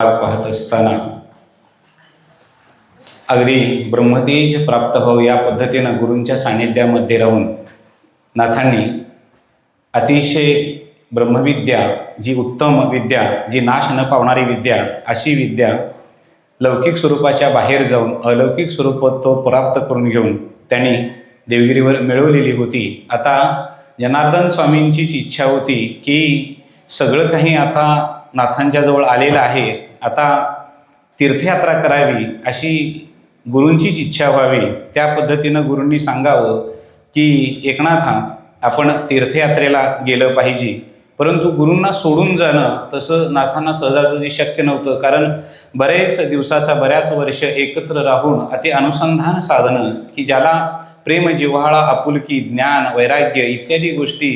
पाहत असताना अगदी ब्रह्मतेज प्राप्त हो या पद्धतीनं गुरूंच्या सानिध्यामध्ये राहून नाथांनी अतिशय ब्रह्मविद्या, जी उत्तम विद्या, जी नाश न पावणारी विद्या, अशी विद्या लौकिक स्वरूपाच्या बाहेर जाऊन अलौकिक स्वरूपात तो प्राप्त करून घेऊन त्यांनी देवगिरीवर मिळवलेली होती। आता जनार्दन स्वामींचीच इच्छा होती की सगळं काही आता नाथांच्या जवळ आलेलं आहे, आता तीर्थयात्रा करावी अशी गुरूंचीच इच्छा व्हावी। त्या पद्धतीनं गुरूंनी सांगावं की एकनाथा आपण तीर्थयात्रेला गेलं पाहिजे, परंतु गुरूंना सोडून जाणं तसं नाथांना सहजासहजी शक्य नव्हतं, कारण बरेच दिवसाचा बऱ्याच वर्ष एकत्र राहून अति अनुसंधान साधनं की ज्याला प्रेम, जिव्हाळा, आपुलकी, ज्ञान, वैराग्य इत्यादी गोष्टी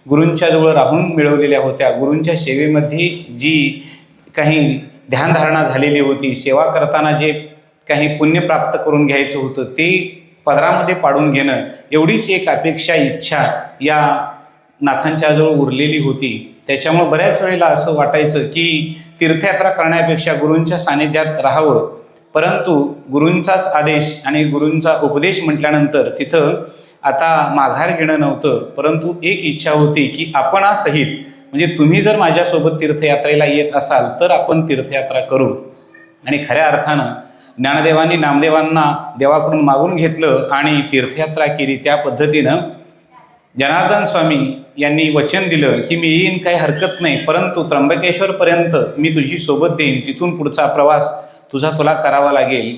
गुरूंच्या जवळ राहून मिळवलेल्या होत्या। गुरूंच्या सेवेमध्ये जी काही ध्यानधारणा झालेली होती, सेवा करताना जे काही पुण्य प्राप्त करून घ्यायचं होतं ते पदरामध्ये पाडून घेणं, एवढीच एक अपेक्षा, इच्छा या नाथांच्या जवळ उरलेली होती। त्याच्यामुळे बऱ्याच वेळेला असं वाटायचं की तीर्थयात्रा करण्यापेक्षा गुरूंच्या सानिध्यात राहावं, परंतु गुरूंचाच आदेश आणि गुरूंचा उपदेश म्हटल्यानंतर तिथं आता माघार घेणं नव्हतं, परंतु एक इच्छा होती की आपणासहित म्हणजे तुम्ही जर माझ्यासोबत तीर्थयात्रेला येत असाल तर आपण तीर्थयात्रा करू। आणि खऱ्या अर्थानं ज्ञानदेवांनी नामदेवांना देवाकडून मागून घेतलं आणि तीर्थयात्रा केली। त्या पद्धतीनं जनार्दन स्वामी यांनी वचन दिलं की मी येईन, काही हरकत नाही, परंतु त्र्यंबकेश्वरपर्यंत मी तुझी सोबत देईन, तिथून पुढचा प्रवास तुला करावा लागेल।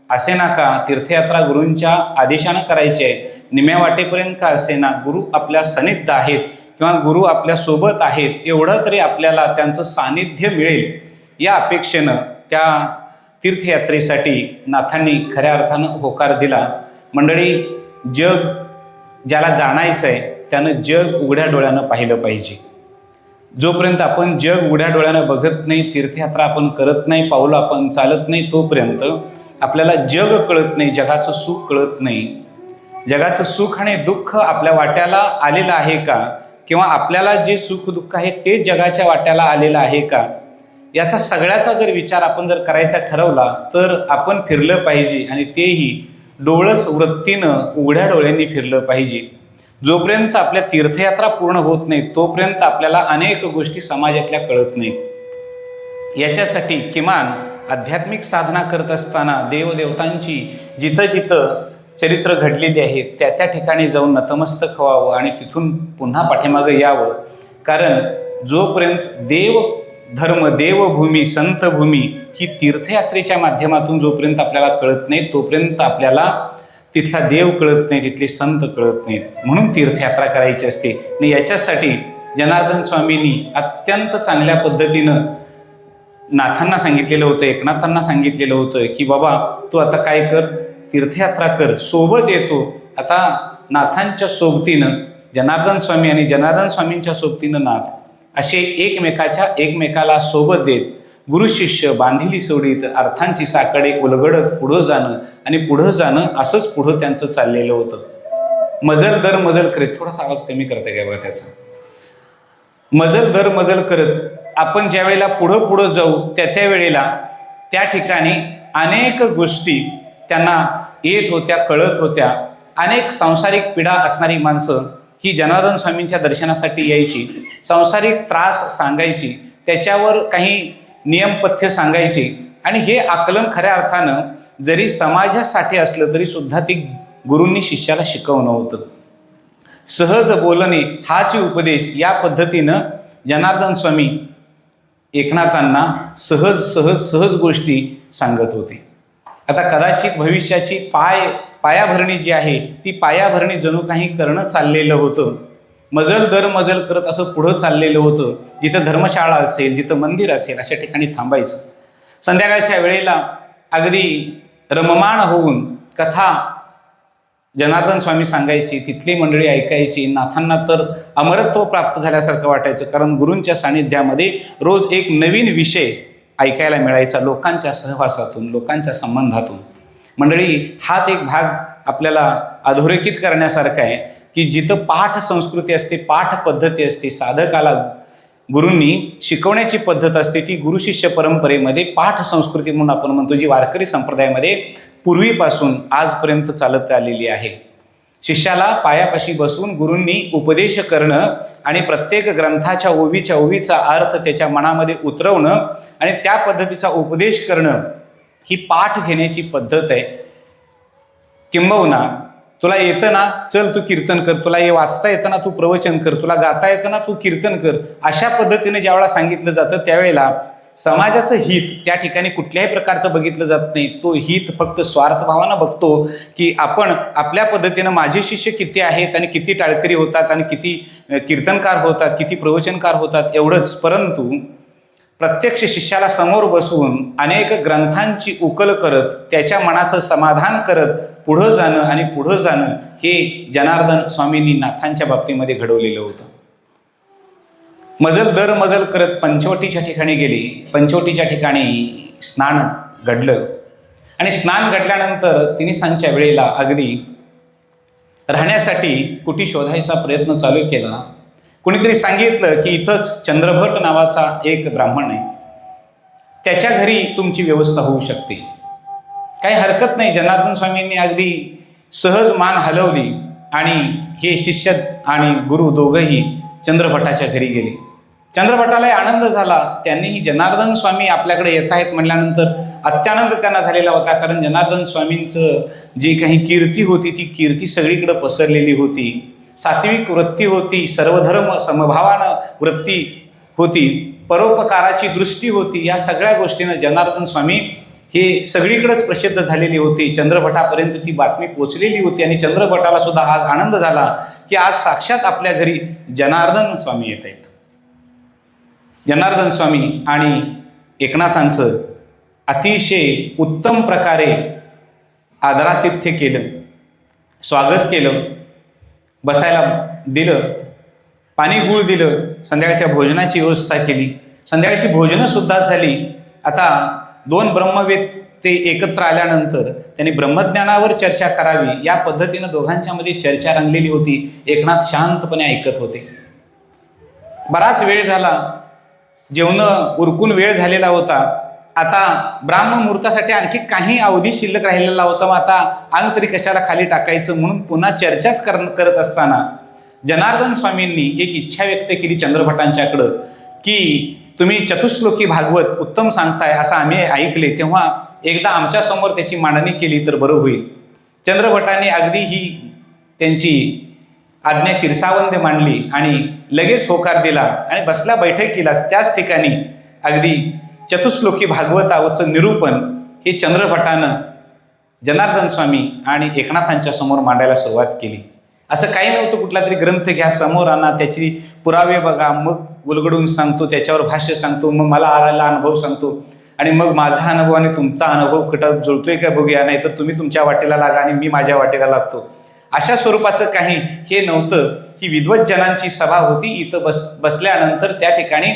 असे ना का तीर्थयात्रा गुरूंच्या आदेशानं करायची आहे, निम्या वाटेपर्यंत का असेना गुरु आपल्या सन्निध आहेत किंवा गुरु आपल्या सोबत आहेत, एवढं तरी आपल्याला त्यांचं सानिध्य मिळेल या अपेक्षेनं त्या तीर्थयात्रेसाठी नाथांनी खऱ्या अर्थानं होकार दिला। मंडळी, जग ज्याला जाणायचं आहे त्यानं जग उघड्या डोळ्यानं पाहिलं पाहिजे। जोपर्यंत आपण जग उघड्या डोळ्यानं बघत नाही, तीर्थयात्रा आपण करत नाही, पाऊलं आपण चालत नाही, तोपर्यंत आपल्याला जग कळत नाही, जगाचं सुख कळत नाही। जगाचं सुख आणि दुःख आपल्या वाट्याला आलेलं आहे का, किंवा आपल्याला जे सुख दुःख आहे ते जगाच्या वाट्याला आलेलं आहे का, याचा सगळ्याचा जर विचार आपण जर करायचा ठरवला तर आपण फिरलं पाहिजे, आणि तेही डोळस वृत्तीनं उघड्या डोळ्यांनी फिरलं पाहिजे। जोपर्यंत आपल्या तीर्थयात्रा पूर्ण होत नाही तोपर्यंत आपल्याला अनेक गोष्टी समाजातल्या कळत नाहीत। याच्यासाठी किमान आध्यात्मिक साधना करत असताना देवदेवतांची जिथं जिथं चरित्र घडलेली आहेत त्या त्या ठिकाणी जाऊन नतमस्तक व्हावं आणि तिथून पुन्हा पाठीमागं यावं, कारण जोपर्यंत देव धर्म, देवभूमी, संतभूमी ही तीर्थयात्रेच्या माध्यमातून जोपर्यंत आपल्याला कळत नाही तोपर्यंत आपल्याला तिथला देव कळत नाही, तिथले संत कळत नाहीत। म्हणून तीर्थयात्रा करायची असते। आणि याच्यासाठी जनार्दन स्वामींनी अत्यंत चांगल्या पद्धतीनं नाथांना सांगितलेलं होतं, एकनाथांना सांगितलेलं होतं की बाबा तू आता काय कर, तीर्थयात्रा कर, सोबत येतो। आता नाथांच्या सोबतीनं जनार्दन स्वामी आणि जनार्दन स्वामींच्या सोबतीनं नाथ असे एकमेकाला सोबत देत गुरु शिष्य बांधिली सोडीत अर्थांची साकडे उलगडत पुढं जाणं आणि पुढं जाणं, असंच पुढं त्यांचं चाललेलं होतं। मजल दर मजल करत, थोडासा आवाज कमी करता काय बघा त्याचा, मजल दर मजल करत आपण ज्या वेळेला पुढं पुढं जाऊ त्या वेळेला त्या ठिकाणी अनेक गोष्टी त्यांना येत होत्या, कळत होत्या। अनेक सांसारिक पीडा असणारी माणसं ही जनार्दन स्वामींच्या दर्शनासाठी यायची, सांसारिक त्रास सांगायची, त्याच्यावर काही नियमपथ्य सांगायची, आणि हे आकलन खऱ्या अर्थानं जरी समाजासाठी असलं तरी सुद्धा ती गुरूंनी शिष्याला शिकवणं होतं। सहज बोलणे हाच उपदेश या पद्धतीनं जनार्दन स्वामी एकनाथांना सहज सहज सहज गोष्टी सांगत होते। आता कदाचित भविष्याची पायाभरणी जी आहे ती पायाभरणी जणू काही करणं चाललेलं होतं। मजल दर मजल करत असं पुढं चाललेलं होतं। जिथं धर्मशाळा असेल, जिथं मंदिर असेल अशा ठिकाणी थांबायचं। संध्याकाळच्या वेळेला अगदी रममाण होऊन कथा जनार्दन स्वामी सांगायची, तिथली मंडळी ऐकायची। नाथांना तर अमरत्व प्राप्त झाल्यासारखं वाटायचं, कारण गुरूंच्या सानिध्यामध्ये रोज एक नवीन विषय ऐकायला मिळायचा, लोकांच्या सहवासातून, लोकांच्या संबंधातून। मंडळी, हाच एक भाग आपल्याला अधोरेखित करण्यासारखा आहे की जिथं पाठ संस्कृती असते, पाठ पद्धती असते, साधकाला गुरूंनी शिकवण्याची पद्धत असते ती गुरु शिष्य परंपरेमध्ये पाठ संस्कृती म्हणून आपण म्हणतो, जी वारकरी संप्रदायामध्ये पूर्वीपासून आजपर्यंत चालत आलेली आहे. शिष्याला पायापाशी बसून गुरूंनी उपदेश करणं आणि प्रत्येक ग्रंथाच्या ओवीचा अर्थ त्याच्या मनामध्ये उतरवणं आणि त्या पद्धतीचा उपदेश करणं ही पाठ घेण्याची पद्धत आहे. किंबहुना तुला येतं ना, चल तू कीर्तन कर, तुला हे वाचता येतं ना, तू प्रवचन कर, तुला गाता येतं ना, तू कीर्तन कर, अशा पद्धतीने ज्यावेळेला सांगितलं जातं त्यावेळेला समाजाचं हित त्या ठिकाणी कुठल्याही प्रकारचं बघितलं जात नाही. तो हित फक्त स्वार्थभावानं बघतो की आपण आपल्या पद्धतीनं माझे शिष्य किती आहेत आणि किती टाळकरी होतात आणि किती कीर्तनकार होतात, किती प्रवचनकार होतात एवढंच. परंतु प्रत्यक्ष शिष्याला समोर बसवून अनेक ग्रंथांची उकल करत त्याच्या मनाचं समाधान करत पुढं जाणं आणि पुढं जाणं हे जनार्दन स्वामींनी नाथांच्या बाबतीमध्ये घडवलेलं होतं. मजल दर मजल करत पंचवटीच्या ठिकाणी गेले. पंचवटीच्या ठिकाणी स्नान घडलं आणि स्नान घडल्यानंतर तिन्ही सांजच्या वेळेला अगदी राहण्यासाठी कुटी शोधायचा प्रयत्न चालू केला. कुणीतरी सांगितलं की इथंच चंद्रभट नावाचा एक ब्राह्मण आहे, त्याच्या घरी तुमची व्यवस्था होऊ शकते. काही हरकत नाही. जनार्दन स्वामींनी अगदी सहज मान हलवली आणि हे शिष्य आणि गुरु दोघंही चंद्रभटाच्या घरी गेले. चंद्रभटालाही आनंद झाला. त्यांनीही जनार्दन स्वामी आपल्याकडे येत आहेत म्हटल्यानंतर अत्यानंद त्यांना झालेला होता. कारण जनार्दन स्वामींचं जी काही कीर्ती होती ती कीर्ती सगळीकडे पसरलेली होती. सात्विक वृत्ती होती, सर्वधर्म समभावानं वृत्ती होती, परोपकाराची दृष्टी होती. या सगळ्या गोष्टीनं जनार्दन स्वामी हे सगळीकडेच प्रसिद्ध झालेली होती. चंद्रभटापर्यंत ती बातमी पोचलेली होती आणि चंद्रभटाला सुद्धा आज आनंद झाला की आज साक्षात आपल्या घरी जनार्दन स्वामी येत आहेत. जनार्दन स्वामी आणि एकनाथांचं अतिशय उत्तम प्रकारे आदरातिथ्य केलं, स्वागत केलं, बसायला दिलं, पाणी गुळ दिलं, संध्याकाळच्या भोजनाची व्यवस्था केली. संध्याकाळची भोजनं सुद्धा झाली. आता दोन ब्रह्मवेत्ते एकत्र आल्यानंतर त्यांनी ब्रह्मज्ञानावर चर्चा करावी या पद्धतीनं दोघांच्या मध्ये चर्चा रंगलेली होती. एकनाथ शांतपणे ऐकत होते. बराच वेळ झाला, जेवणं उरकून वेळ झालेला होता. आता ब्राह्ममुहूर्तासाठी आणखी काही अवधी शिल्लक राहिलेला होता. मग आता अंग तरी कशाला खाली टाकायचं म्हणून पुन्हा चर्चाच करत असताना जनार्दन स्वामींनी एक इच्छा व्यक्त केली चंद्रभटांच्याकडं की तुम्ही चतुश्लोकी भागवत उत्तम सांगताय असं आम्ही ऐकले, तेव्हा एकदा आमच्या समोर त्याची मांडणी केली तर बरं होईल. चंद्रभटांनी अगदी ही त्यांची आज्ञा शिरसावंद मांडली आणि लगेच होकार दिला आणि बसल्या बैठकीलाच त्याच ठिकाणी अगदी चतुश्लोकी भागवताचं निरूपण हे चंद्रभटानं जनार्दन स्वामी आणि एकनाथांच्या समोर मांडायला सुरुवात केली. असं काही नव्हतं, कुठला तरी ग्रंथ घ्या, समोर आणा, त्याची पुरावे बघा, मग उलगडून सांगतो, त्याच्यावर भाष्य सांगतो, मग मला आलेला अनुभव सांगतो आणि मग माझा अनुभव आणि तुमचा अनुभव कुठं जुळतोय का बघूया, नाही तर तुम्ही तुमच्या वाटेला लागा आणि मी माझ्या वाटेला लागतो. अशा स्वरूपाचं काही हे नव्हतं. ही विद्वज्जनांची सभा होती. इथं बसल्यानंतर त्या ठिकाणी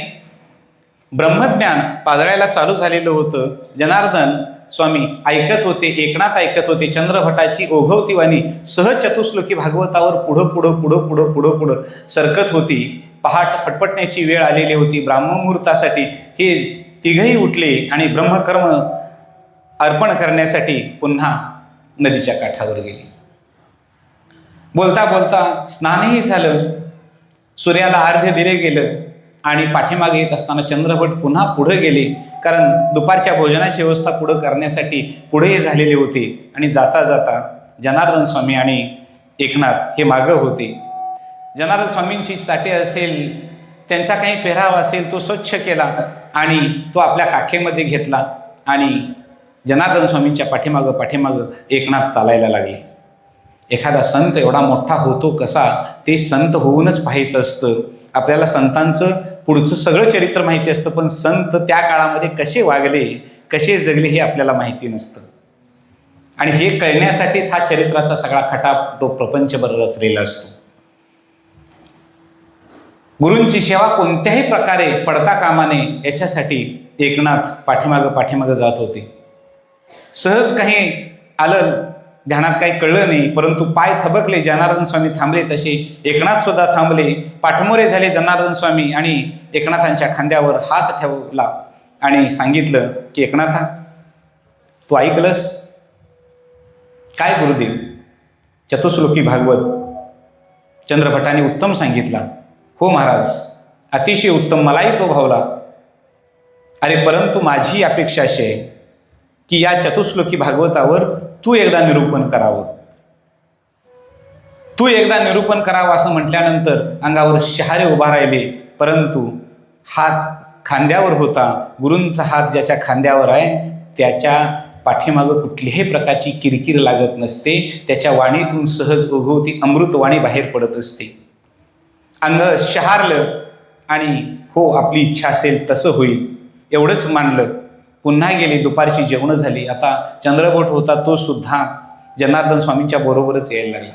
ब्रह्मज्ञान पाजळायला चालू झालेलं होतं. जनार्दन स्वामी ऐकत होते, एकनाथ ऐकत होते. चंद्रभटाची ओघवतीवाणी सहज चतुश्लोकी भागवतावर पुढं सरकत होती. पहाट फटफटण्याची वेळ आलेली होती. ब्राह्ममुहूर्तासाठी हे तिघही उठले आणि ब्रह्मकर्म अर्पण करण्यासाठी पुन्हा नदीच्या काठावर गेले. बोलता बोलता स्नानही झालं, सूर्याला अर्ध्य दिले गेलं आणि पाठीमागे येत असताना चंद्रभट पुन्हा पुढे गेले. कारण दुपारच्या भोजनाची व्यवस्था पुढं करण्यासाठी पुढे झालेले होते आणि जाता जाता जनार्दन स्वामी आणि एकनाथ हे मागं होते. जनार्दन स्वामींची चाटे असेल, त्यांचा काही पेहराव असेल तो स्वच्छ केला आणि तो आपल्या काखेमध्ये घेतला आणि जनार्दन स्वामींच्या पाठीमागं एकनाथ चालायला लागले. एखादा संत एवढा मोठा होतो कसा, ते संत होऊनच पाहायचं असतं. आपल्याला संतांचं पुढचं सगळं चरित्र माहिती असतं, पण संत त्या काळामध्ये कसे वागले, कसे जगले हे आपल्याला माहिती नसतं. आणि हे कळण्यासाठीच हा चरित्राचा सगळा खटाटो प्रपंचभर रचलेला असतो. गुरूंची सेवा कोणत्याही प्रकारे पडता कामा नये याच्यासाठी एकनाथ पाठीमागं जात होते. सहज काही आलं ध्यानात काही कळलं नाही, परंतु पाय थबकले, जनार्दन स्वामी थांबले. तसे एकनाथ सुद्धा थांबले, पाठमोरे झाले जनार्दन स्वामी आणि एकनाथांच्या खांद्यावर हात ठेवला आणि सांगितलं की एकनाथा, तू ऐकलंस काय गुरुदेव? चतुश्लोकी भागवत चंद्रभटाने उत्तम सांगितला. हो महाराज, अतिशय उत्तम, मलाही तो भावला. अरे परंतु माझी अपेक्षा अशी आहे की या चतुश्लोकी भागवतावर तू एकदा निरूपण करावं. तू एकदा निरूपण करावं असं म्हटल्यानंतर अंगावर शहारे उभा राहिले, परंतु हात खांद्यावर होता. गुरूंचा हात ज्याच्या खांद्यावर आहे त्याच्या पाठीमागं कुठल्याही प्रकारची किरकिर लागत नसते. त्याच्या वाणीतून सहज ओघवती अमृतवाणी बाहेर पडत असते. अंग शहारलं आणि हो, आपली इच्छा असेल तसं होईल एवढंच मानलं. पुन्हा गेली. दुपारची जेवणं झाली. आता चंद्रभट होता, तो सुद्धा जनार्दन स्वामींच्या बरोबरच यायला लागला.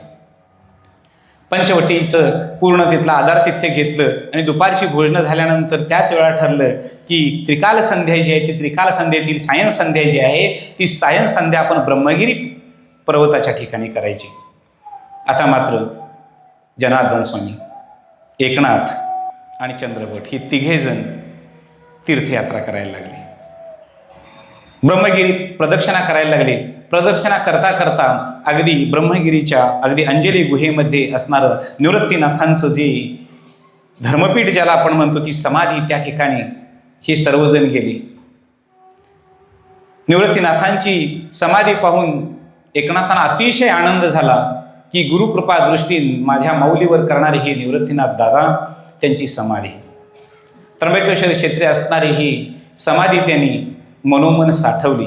पंचवटीचं पूर्ण तिथलं आधारतिथ्य घेतलं आणि दुपारची भोजनं झाल्यानंतर त्याच वेळा ठरलं की त्रिकाल संध्या जी आहे ती त्रिकाल संध्येतील सायन संध्या जी आहे ती सायन संध्या आपण ब्रह्मगिरी पर्वताच्या ठिकाणी करायची. आता मात्र जनार्दन स्वामी, एकनाथ आणि चंद्रभट ही तिघेजण तीर्थयात्रा करायला लागले. ब्रह्मगिरी प्रदक्षिणा करायला लागले. प्रदक्षिणा करता करता अगदी ब्रह्मगिरीच्या अगदी अंजली गुहेमध्ये असणारं निवृत्तीनाथांचं जे धर्मपीठ ज्याला आपण म्हणतो ती समाधी, त्या ठिकाणी हे सर्वजण गेले. निवृत्तीनाथांची समाधी पाहून एकनाथांना अतिशय आनंद झाला की गुरुकृपा दृष्टी माझ्या माऊलीवर करणारे हे निवृत्तीनाथ दादा, त्यांची समाधी, त्र्यंबकेश्वर क्षेत्री असणारी ही समाधी त्यांनी मनोमन साठवली.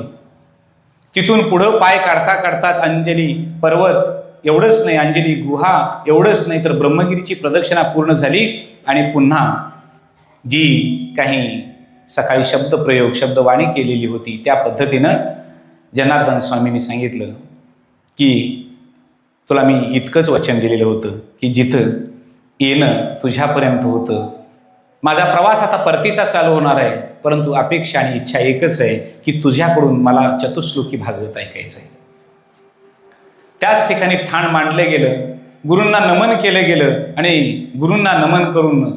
तिथून पुढं पाय काढता काढताच अंजली पर्वत एवढंच नाही, अंजली गुहा एवढंच नाही, तर ब्रह्मगिरीची प्रदक्षिणा पूर्ण झाली. आणि पुन्हा जी काही सकाळी शब्दप्रयोग शब्दवाणी केलेली होती त्या पद्धतीनं जनार्दन स्वामींनी सांगितलं की तुला मी इतकंच वचन दिलेलं होतं की जिथं येणं तुझ्यापर्यंत होतं, माझा प्रवास आता परतीचा चालू होणार आहे, परंतु अपेक्षा आणि इच्छा एकच आहे की तुझ्याकडून मला चतुश्लोकी भागवत ऐकायचं आहे. त्याच ठिकाणी ठाण मांडलं गेलं, गुरूंना नमन केलं गेलं आणि गुरूंना नमन करून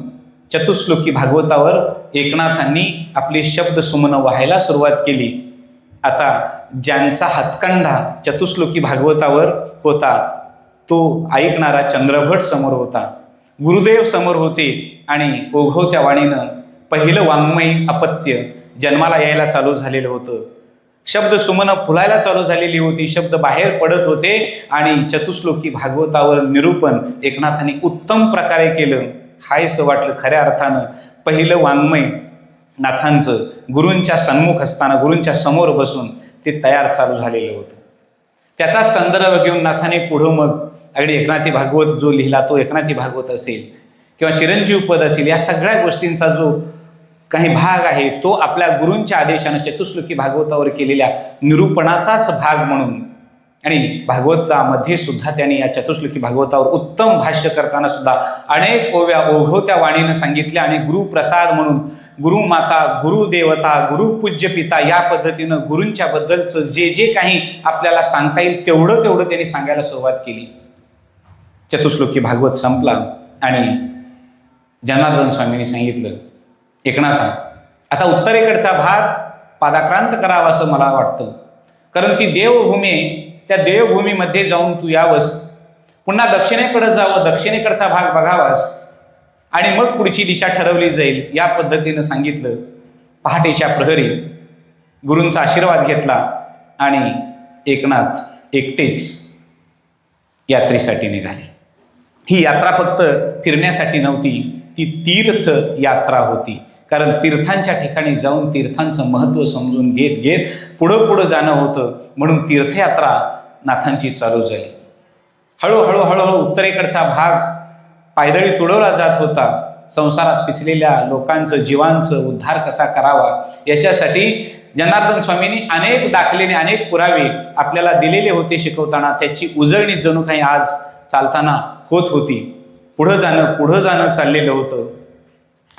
चतुश्लोकी भागवतावर एकनाथांनी आपले शब्द सुमन व्हायला सुरुवात केली. आता ज्यांचा हातखंडा चतुश्लोकी भागवतावर होता तो ऐकणारा चंद्रभट समोर होता, गुरुदेव समोर होते आणि ओघवत्या वाणीनं पहिलं वाङ्मय अपत्य जन्माला यायला चालू झालेलं होतं. शब्द सुमनं फुलायला चालू झालेली होती, शब्द बाहेर पडत होते आणि चतुश्लोकी भागवतावर निरूपण एकनाथांनी उत्तम प्रकारे केलं. हायसं वाटलं खऱ्या अर्थानं पहिलं वाङ्मय नाथांचं गुरूंच्या सन्मुख असताना गुरूंच्या समोर बसून ते तयार चालू झालेलं होतं. त्याचाच संदर्भ घेऊन नाथाने पुढं मग अगदी एकनाथी भागवत जो लिहिला तो एकनाथी भागवत असेल किंवा चिरंजीव पद असेल, या सगळ्या गोष्टींचा जो काही भाग आहे तो आपल्या गुरूंच्या आदेशानं चतुश्लोकी भागवतावर केलेल्या निरूपणाचाच भाग म्हणून, आणि भागवतामध्ये सुद्धा त्यांनी या चतुश्लोकी भागवतावर उत्तम भाष्य करताना सुद्धा अनेक ओव्या ओघवत्या वाणीनं सांगितल्या आणि गुरुप्रसाद म्हणून गुरुमाता, गुरुदेवता, गुरुपूज्य पिता या पद्धतीनं गुरूंच्या बद्दलचं जे जे काही आपल्याला सांगता येईल तेवढं तेवढं त्यांनी सांगायला सुरुवात केली. चतुश्लोकी भागवत संपला आणि जनार्दन स्वामींनी सांगितलं, एकनाथा आता उत्तरेकडचा भाग पादाक्रांत करावा असं मला वाटतं, कारण ती देवभूमी आहे, त्या देवभूमीमध्ये जाऊन तू यावंस, पुन्हा दक्षिणेकडे जावं, दक्षिणेकडचा भाग बघावास आणि मग पुढची दिशा ठरवली जाईल, या पद्धतीनं सांगितलं. पहाटेच्या प्रहरी गुरूंचा आशीर्वाद घेतला आणि एकनाथ एकटेच यात्रेसाठी निघाले. ही यात्रा फक्त फिरण्यासाठी नव्हती, ती तीर्थ यात्रा होती. कारण तीर्थांच्या ठिकाणी जाऊन तीर्थांचं महत्त्व समजून घेत घेत पुढं पुढं जाणं होतं, म्हणून तीर्थयात्रा नाथांची चालू झाली. हळूहळू हळूहळू उत्तरेकडचा भाग पायदळी तुडवला जात होता. संसारात पिचलेल्या लोकांचं जीवांचं उद्धार कसा करावा याच्यासाठी जनार्दन स्वामींनी अनेक दाखलेने अनेक पुरावे आपल्याला दिलेले होते शिकवताना. त्याची उजळणी जणू काही आज चालताना होत होती. पुढं जाणं चाललेलं होतं.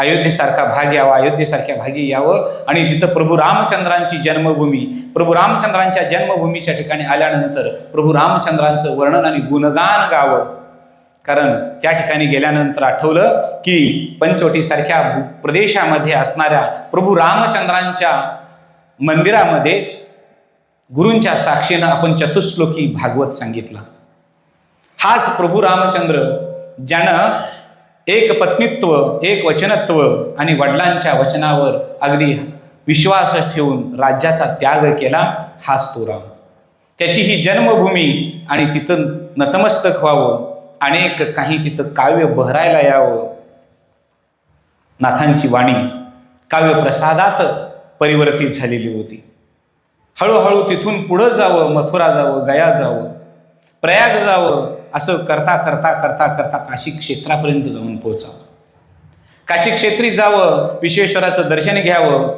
अयोध्येसारखा भाग यावा, अयोध्येसारख्या भागी यावं आणि तिथं प्रभू रामचंद्रांची जन्मभूमी, प्रभू रामचंद्रांच्या जन्मभूमीच्या ठिकाणी आल्यानंतर प्रभू रामचंद्रांचं वर्णन आणि गुणगान गावं. कारण त्या ठिकाणी गेल्यानंतर आठवलं की पंचवटीसारख्या प्रदेशामध्ये असणाऱ्या प्रभू रामचंद्रांच्या मंदिरामध्येच गुरूंच्या साक्षीनं आपण चतुश्लोकी भागवत सांगितलं. हाच प्रभू रामचंद्र ज्यानं एक पत्नीत्व, एक वचनत्व आणि वडिलांच्या वचनावर अगदी विश्वास ठेवून राज्याचा त्याग केला, हाच तो राम. त्याची ही जन्मभूमी आणि तिथं नतमस्तक व्हावं, अनेक काही तिथं काव्य बहरायला यावं. नाथांची वाणी काव्य प्रसादात परिवर्तित झालेली होती. हळूहळू तिथून पुढं जावं, मथुरा जावं, गया जावं, प्रयाग जावं, असं करता करता करता करता काशी क्षेत्रापर्यंत जाऊन पोहोचावं. काशी क्षेत्री जावं, विश्वेश्वराचं दर्शन घ्यावं,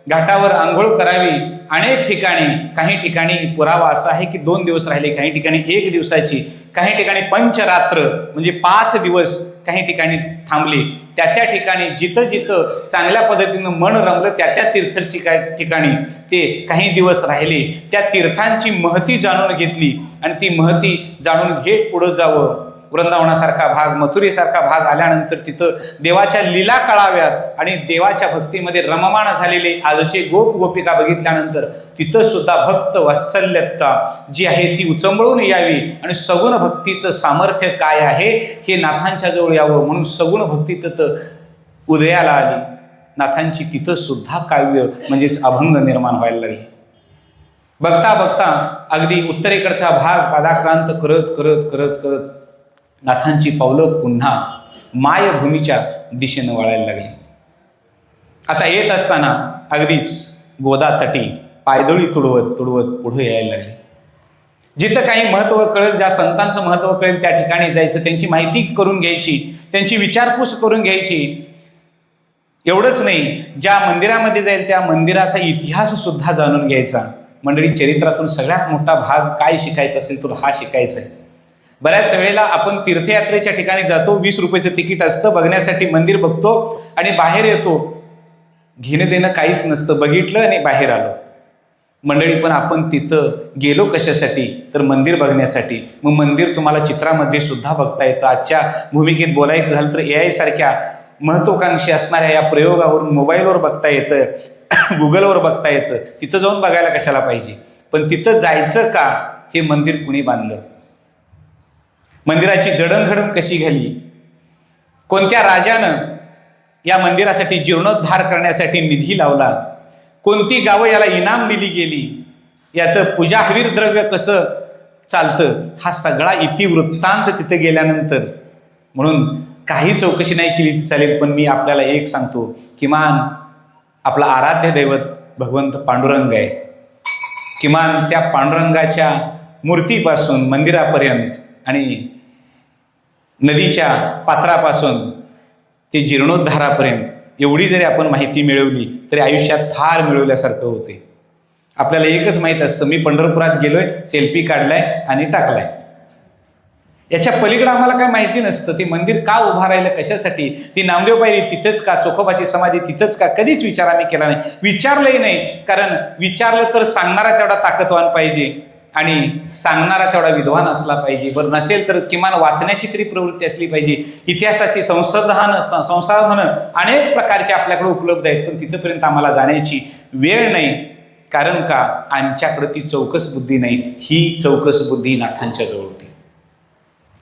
घाटावर आंघोळ करावी. अनेक ठिकाणी, काही ठिकाणी पुरावा असा आहे की 2 दिवस राहिले, काही ठिकाणी 1 दिवसाची, काही ठिकाणी पंचरात्र म्हणजे 5 दिवस काही ठिकाणी थांबले. त्या ठिकाणी जिथं जिथं चांगल्या पद्धतीनं मन रमलं त्या तीर्थ ठिकाणी ते काही दिवस राहिले. त्या तीर्थांची महती जाणून घेतली आणि ती महती जाणून घेत पुढं जावं. वृंदावनासारखा भाग, मथुरेसारखा भाग आल्यानंतर तिथं देवाच्या लीला कळाव्यात आणि देवाच्या भक्तीमध्ये रममाण झालेले आजचे गोप गोपिका बघितल्यानंतर तिथं सुद्धा भक्त वात्सल्यता जी आहे ती उचंबळून यावी आणि सगुण भक्तीचं सामर्थ्य काय आहे हे नाथांच्या जवळ यावं म्हणून सगुण भक्ती तिथं उदयाला आली. नाथांची तिथं सुद्धा काव्य म्हणजेच अभंग निर्माण व्हायला लागले. बघता बघता अगदी उत्तरेकडचा भाग पादाक्रांत करत करत करत करत नाथांची पावलं पुन्हा मायभूमीच्या दिशेनं वळायला लागली. आता येत असताना अगदीच गोदा तटी पायदळी तुडवत तुडवत पुढे यायला लागले. जिथं काही महत्त्व कळेल, ज्या संतांचं महत्त्व कळेल त्या ठिकाणी जायचं, त्यांची माहिती करून घ्यायची, त्यांची विचारपूस करून घ्यायची. एवढंच नाही, ज्या मंदिरामध्ये जाईल त्या मंदिराचा इतिहास सुद्धा जाणून घ्यायचा. मंडळी, चरित्रातून सगळ्यात मोठा भाग काय शिकायचा असेल तर हा शिकायचा आहे. बऱ्याच वेळेला आपण तीर्थयात्रेच्या ठिकाणी जातो, 20 रुपयाचं तिकीट असतं, बघण्यासाठी मंदिर बघतो आणि बाहेर येतो, घेणं देणं काहीच नसतं, बघितलं आणि बाहेर आलो. मंडळी, पण आपण तिथं गेलो कशासाठी तर मंदिर बघण्यासाठी. मग मंदिर तुम्हाला चित्रामध्ये सुद्धा बघता येतं. आजच्या भूमिकेत बोलायचं झालं तर AI सारख्या महत्त्वाकांक्षी असणाऱ्या या प्रयोगावरून मोबाईलवर बघता येतं, गुगलवर बघता येतं. तिथं जाऊन बघायला कशाला पाहिजे, पण तिथं जायचं का, हे मंदिर कुणी बांधलं, मंदिराची जडणघडण कशी झाली, कोणत्या राजानं या मंदिरासाठी जीर्णोद्धार करण्यासाठी निधी लावला, कोणती गावं याला इनाम दिली गेली, याचं पूजा हवीर द्रव्य कसं चालतं, हा सगळा इतिवृत्तांत तिथे गेल्यानंतर. म्हणून काही चौकशी नाही केली चालेल, पण मी आपल्याला एक सांगतो, किमान आपला आराध्य दैवत भगवंत पांडुरंग आहे. किमान त्या पांडुरंगाच्या मूर्तीपासून मंदिरापर्यंत आणि नदीच्या पात्रापासून ते जीर्णोद्धारापर्यंत एवढी जरी आपण माहिती मिळवली तरी आयुष्यात फार मिळवल्यासारखं होते. आपल्याला एकच माहीत असतं, मी पंढरपुरात गेलोय, सेल्फी काढलाय आणि टाकलाय. याच्या पलीकडे आम्हाला काय माहिती नसतं. ते मंदिर का उभा राहिलं, कशासाठी, ती नामदेव पायरी तिथंच का, चोखोबाची समाधी तिथंच का, कधीच विचार आम्ही केला नाही, विचारलंही नाही. कारण विचारलं तर सांगणारा तेवढा ताकदवान पाहिजे आणि सांगणारा तेवढा विद्वान असला पाहिजे. बरं नसेल तर किमान वाचण्याची तरी प्रवृत्ती असली पाहिजे. इतिहासाची संसाधनं अनेक प्रकारचे आपल्याकडे उपलब्ध आहेत, पण तिथपर्यंत आम्हाला जाण्याची वेळ नाही. कारण का, आमच्याकडे ती चौकस बुद्धी नाही. ही चौकस बुद्धी नाथांच्या जवळ होती.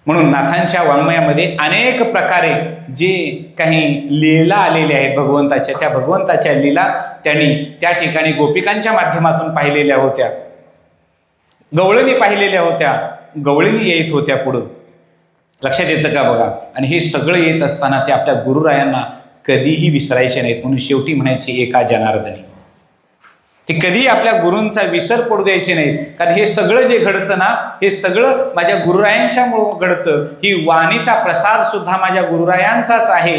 म्हणून नाथांच्या वाङ्मयामध्ये अनेक प्रकारे जे काही लीला आलेल्या आहेत भगवंताच्या, त्या भगवंताच्या लीला त्यांनी त्या ठिकाणी गोपिकांच्या माध्यमातून पाहिलेल्या होत्या, गवळणी पाहिलेल्या होत्या, गवळणी येत होत्या पुढं. लक्षात येतं का बघा. आणि हे सगळं येत असताना ते आपल्या गुरुरायांना कधीही विसरायचे नाहीत. म्हणून शेवटी म्हणायचे एका जनार्दनी. ते कधीही आपल्या गुरूंचा विसर पडू द्यायचे नाहीत. कारण हे सगळं जे घडतं ना, हे सगळं माझ्या गुरुरायांच्यामुळं घडतं. ही वाणीचा प्रसाद सुद्धा माझ्या गुरुरायांचाच आहे.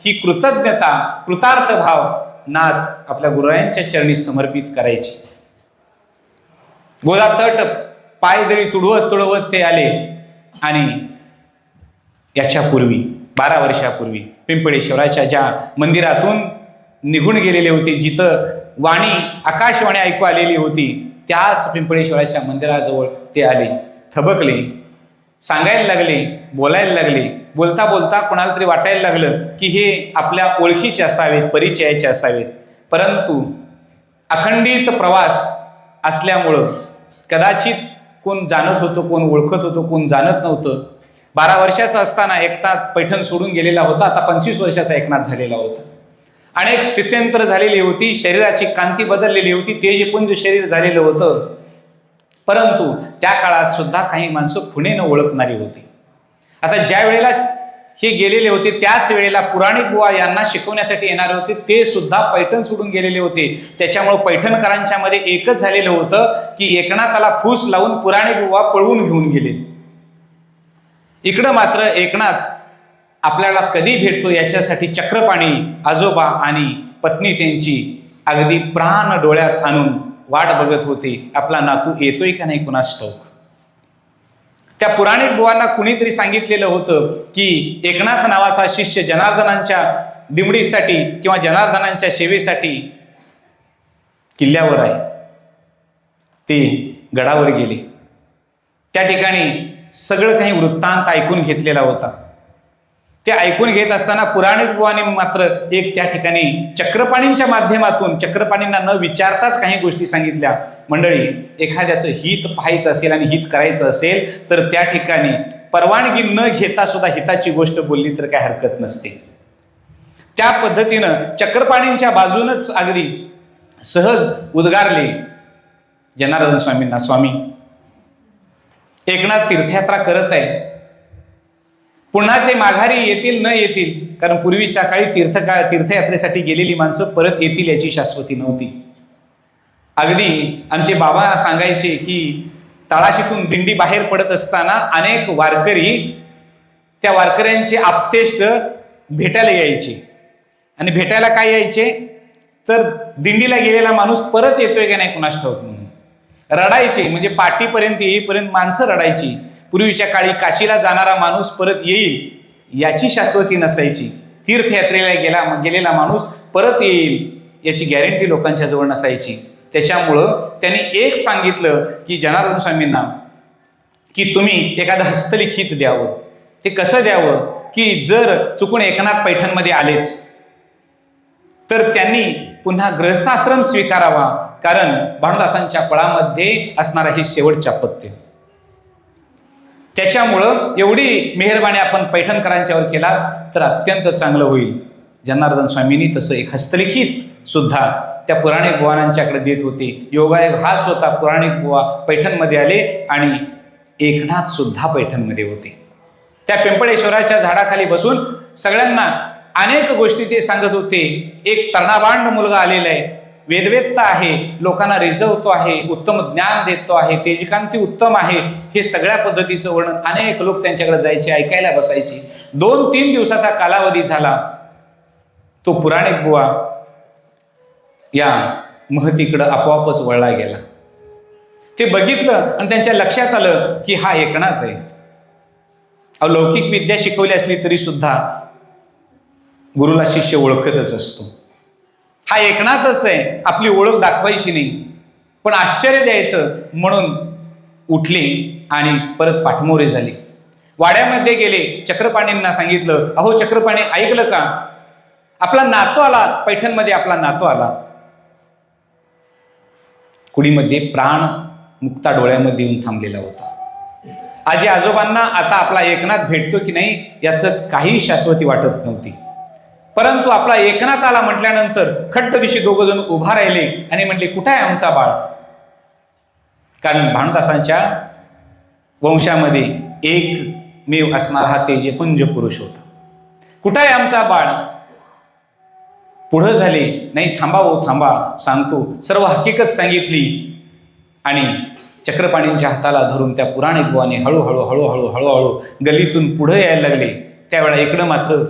ही कृतज्ञता, कृतार्थ भाव नाथ आपल्या गुरुरायांच्या चरणी समर्पित करायची. गोदा तट पायदळी तुडवत तुडवत ते आले आणि याच्यापूर्वी 12 वर्षापूर्वी पिंपळेश्वराच्या ज्या मंदिरातून निघून गेलेले होते, जिथं वाणी आकाशवाणी ऐकू आलेली होती, त्याच पिंपळेश्वराच्या मंदिराजवळ ते आले, थबकले, सांगायला लागले, बोलायला लागले. बोलता बोलता कोणाला तरी वाटायला लागलं की हे आपल्या ओळखीचे असावेत, परिचयाचे असावेत. परंतु अखंडित प्रवास असल्यामुळं कदाचित कोण जाणत होतं, कोण ओळखत होतं, कोण जाणत नव्हतं. 12 वर्षाचा असताना एकनाथ पैठण सोडून गेलेला होता. आता 25 वर्षाचा एकनाथ झालेला होता. अनेक स्थित्यंतर झालेली होती, शरीराची कांती बदललेली होती, तेजपुंज शरीर झालेलं होतं. परंतु त्या काळात सुद्धा काही माणसं खुणेनं ओळखणारी होती. आता ज्या वेळेला हे गेलेले होते त्याच वेळेला पुराणिक बुवा यांना शिकवण्यासाठी येणारे होते, ते सुद्धा पैठण सोडून गेलेले होते. त्याच्यामुळे पैठणकरांच्या मध्ये एकच झालेलं होतं की एकनाथाला फूस लावून पुराणिक बुवा पळवून घेऊन गेले. इकडं मात्र एकनाथ आपल्याला कधी भेटतो याच्यासाठी चक्रपाणी आजोबा आणि पत्नी त्यांची अगदी प्राण डोळ्यात आणून वाट बघत होते. आपला नातू येतोय का नाही कुणास ठाऊक. त्या पुराणिक बुवांना कुणीतरी सांगितलेलं होतं की एकनाथ नावाचा शिष्य जनार्दनांच्या दिमडीसाठी किंवा जनार्दनांच्या सेवेसाठी किल्ल्यावर आहे. ते गडावर गेले. त्या ठिकाणी सगळं काही वृत्तांत ऐकून घेतलेला होता. ते ऐकून घेत असताना पुराणिक बुवाने मात्र एक त्या ठिकाणी चक्रपाणींच्या माध्यमातून चक्रपाणींना न विचारताच काही गोष्टी सांगितल्या. मंडळी, एखाद्याचं हित पाहायचं असेल आणि हित करायचं असेल तर त्या ठिकाणी परवानगी न घेता सुद्धा हिताची गोष्ट बोलली तर काय हरकत नसते. त्या पद्धतीनं चक्रपाणींच्या बाजूनच अगदी सहज उद्गारले जनार्दन स्वामींना, स्वामी, एकनाथ तीर्थयात्रा करत आहे, पुन्हा ते माघारी येतील न येतील, कारण पूर्वीच्या काळी तीर्थयात्रेसाठी गेलेली माणसं परत येतील याची शाश्वती नव्हती. अगदी आमचे बाबा सांगायचे की तळाशीतून दिंडी बाहेर पडत असताना अनेक वारकरी त्या वारकऱ्यांचे आप्तेष्ट भेटायला यायचे. आणि भेटायला काय यायचे तर दिंडीला गेलेला माणूस परत येतोय का नाही कुणास ठाऊक म्हणून रडायचे. म्हणजे पाठीपर्यंत येईपर्यंत माणसं रडायची. पूर्वीच्या काळी काशीला जाणारा माणूस परत येईल याची शाश्वती नसायची. तीर्थयात्रेला गेलेला माणूस परत येईल याची गॅरंटी लोकांच्या जवळ नसायची. त्याच्यामुळं त्यांनी एक सांगितलं की जनार्दन स्वामींना की तुम्ही एखादं हस्तलिखित द्यावं. ते कसं द्यावं की जर चुकून एकनाथ पैठणमध्ये आलेच तर त्यांनी पुन्हा गृहस्थाश्रम स्वीकारावा, कारण भानुदासांच्या पळामध्ये असणारा हे शेवटचे अपत्य. त्याच्यामुळं एवढी मेहरबानी आपण पैठणकरांच्यावर केला तर अत्यंत चांगलं होईल. जनार्दन स्वामींनी तसं एक हस्तलिखित सुद्धा त्या पुराणिक बुवांच्याकडे देत होते. योगायोग हाच होता. पुराणिक बुवा पैठणमध्ये आले आणि एकनाथ सुद्धा पैठणमध्ये होते. त्या पिंपळेश्वराच्या झाडाखाली बसून सगळ्यांना अनेक गोष्टी ते सांगत होते. एक तरुणाबांड मुलगा आलेला आहे, वेदवेत्ता आहे, लोकांना रिझवतो आहे, उत्तम ज्ञान देतो आहे, तेजकांती उत्तम आहे, हे सगळ्या पद्धतीचं वर्णन. अनेक लोक त्यांच्याकडे जायचे, ऐकायला बसायचे. 2-3 दिवसाचा कालावधी झाला. तो पुराणिक बुवा या महतीकडं आपोआपच वळला गेला. ते बघितलं आणि त्यांच्या लक्षात आलं की हा एकनाथ आहे. अलौकिक विद्या शिकवली असली तरी सुद्धा गुरुला शिष्य ओळखतच असतो. हा एकनाथच आहे, आपली ओळख दाखवायची नाही. पण आश्चर्य द्यायचं म्हणून उठले आणि परत पाठमोरे झाले. वाड्यामध्ये गेले. चक्रपाणींना सांगितलं, अहो चक्रपाणी, ऐकलं का, आपला नातू आला पैठणमध्ये, आपला नातू आला. कुडीमध्ये प्राण मुक्ता डोळ्यामध्ये येऊन थांबलेला होता. आजी आजोबांना आता आपला एकनाथ भेटतो की नाही याचं काही शाश्वती वाटत नव्हती. परंतु आपला एकनाथ आला म्हटल्यानंतर खट्ट दिशी दोघं जण उभा राहिले आणि म्हटले, कुठं आहे आमचा बाळ. कारण भानुदासांच्या वंशामध्ये एकमेव असणारा हा तेजपुंज पुरुष होता. कुठं आहे आमचा बाळ. पुढं झाले, नाही थांबा हो थांबा, सांगतो. सर्व हकीकत सांगितली आणि चक्रपाणींच्या हाताला धरून त्या पुराणिक बुवाने हळूहळू हळूहळू हळूहळू गल्लीतून पुढे यायला लागले. त्यावेळेला इकडं मात्र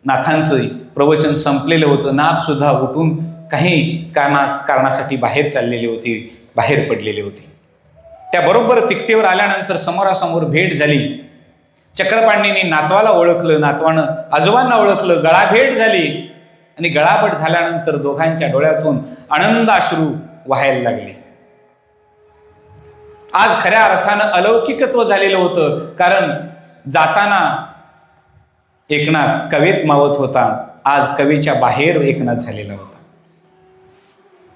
नाथांचं प्रवचन संपलेलं होतं. नाथ सुद्धा उठून काही कारणासाठी बाहेर चाललेले होते, बाहेर पडलेले होते. त्याबरोबर तिकटेवर आल्यानंतर समोरासमोर भेट झाली. चक्रपाणींनी नातवाला ओळखलं, नातवानं आजोबांना ओळखलं, गळाभेट झाली आणि गळाभेट झाल्यानंतर दोघांच्या डोळ्यातून आनंदाश्रू वाहायला लागले. आज खऱ्या अर्थानं अलौकिकत्व झालेलं होतं, कारण जाताना एकनाथ कवेत मावत होता, आज कवेच्या बाहेर एकनाथ झालेला होता.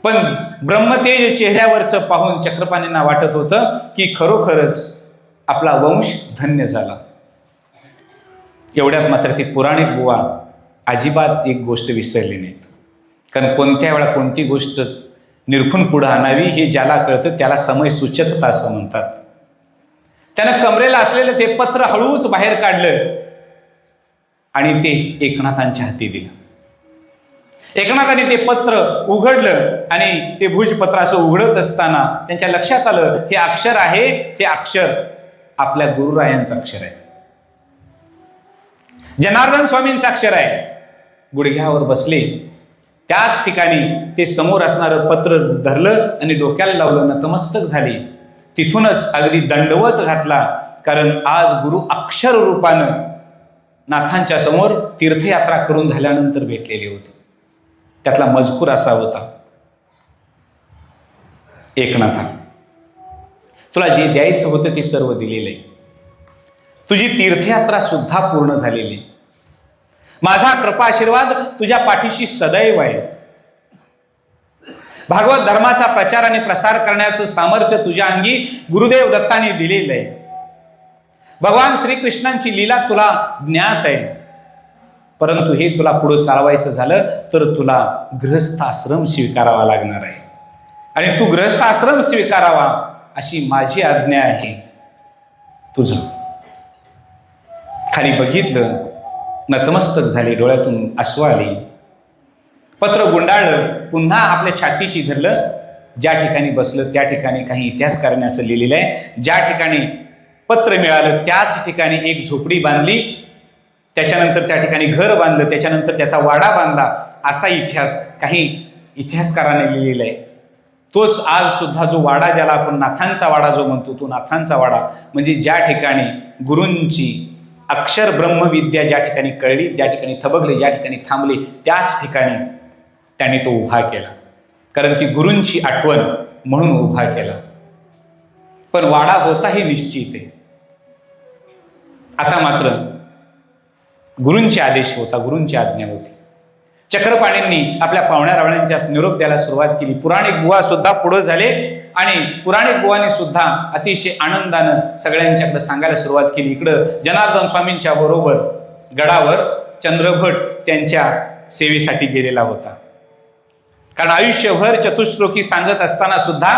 पण ब्रह्मतेज चेहऱ्यावरचं पाहून चक्रपाणींना वाटत होतं की खरोखरच आपला वंश धन्य झाला. एवढ्यात मात्र ती पुराणिक बुवा अजिबात एक गोष्ट विसरली नाहीत. कारण कोणत्या वेळा कोणती गोष्ट निरखून पुढे आणावी हे ज्याला कळतं त्याला समय सूचकता असं म्हणतात. त्यानं कमरेला असलेलं ते पत्र हळूच बाहेर काढलं आणि ते एकनाथांच्या हाती दिलं. एकनाथाने ते पत्र उघडलं आणि ते भुजपत्र असं उघडत असताना त्यांच्या लक्षात आलं हे अक्षर आहे, हे अक्षर आपल्या गुरुरायांचं अक्षर आहे, जनार्दन स्वामींचं अक्षर आहे. गुडघ्यावर बसले, त्याच ठिकाणी ते समोर असणारं पत्र धरलं आणि डोक्याला लावलं, नतमस्तक झाली. तिथूनच अगदी दंडवत घातला, कारण आज गुरु अक्षर रूपानं नाथांच्या समोर तीर्थयात्रा करून झाल्यानंतर भेटलेले होते. त्यातला मजकूर असा होता, एकनाथा, तुला जे द्यायचं होतं ते सर्व दिलेलं आहे. तुझी तीर्थयात्रा सुद्धा पूर्ण झालेली आहे. माझा कृपाशीर्वाद तुझ्या पाठीशी सदैव आहे. भागवत धर्माचा प्रचार आणि प्रसार करण्याचं सामर्थ्य तुझ्या अंगी गुरुदेव दत्ताने दिलेलं आहे. भगवान श्रीकृष्णांची लीला तुला ज्ञात आहे, परंतु हे तुला पुढे चालवायचं झालं तर तुला गृहस्थ आश्रम स्वीकारावा लागणार आहे. आणि तू गृहस्थ आश्रम स्वीकारावा अशी माझी आज्ञा आहे. तुझं खाली बघितलं, नतमस्तक झाले, डोळ्यातून अश्रू आली. पत्र गुंडाळलं, पुन्हा आपल्या छातीशी धरलं. ज्या ठिकाणी बसलं त्या ठिकाणी काही इतिहासकारांनी असं लिहिलेलं आहे, ज्या ठिकाणी पत्र मिळालं त्याच ठिकाणी एक झोपडी बांधली, त्याच्यानंतर त्या ठिकाणी घर बांधलं, त्याच्यानंतर त्याचा वाडा बांधला, असा इतिहास काही इतिहासकारांनी लिहिलेला आहे. तोच आज सुद्धा जो वाडा ज्याला आपण नाथांचा वाडा जो म्हणतो, तो नाथांचा वाडा म्हणजे ज्या ठिकाणी गुरूंची अक्षर ब्रह्मविद्या ज्या ठिकाणी कळली, ज्या ठिकाणी थबकले, ज्या ठिकाणी थांबले, त्याच ठिकाणी त्याने तो उभा केला. कारण ती गुरूंची आठवण म्हणून उभा केला. पण वाडा होता हे निश्चित आहे. आता मात्र गुरूंचे आदेश होता, गुरूंची आज्ञा होती. चक्रपाणींनी आपल्या पाहुण्या रावण्यांच्या निरोप द्यायला सुरुवात केली. पुराणिक बुवा सुद्धा पुढे झाले आणि पुराणिक बुवाने सुद्धा अतिशय आनंदानं सगळ्यांच्याकडे सांगायला सुरुवात केली. इकडं जनार्दन स्वामींच्या बरोबर गडावर चंद्रभट त्यांच्या सेवेसाठी गेलेला होता. कारण आयुष्यभर चतुश्लोकी सांगत असताना सुद्धा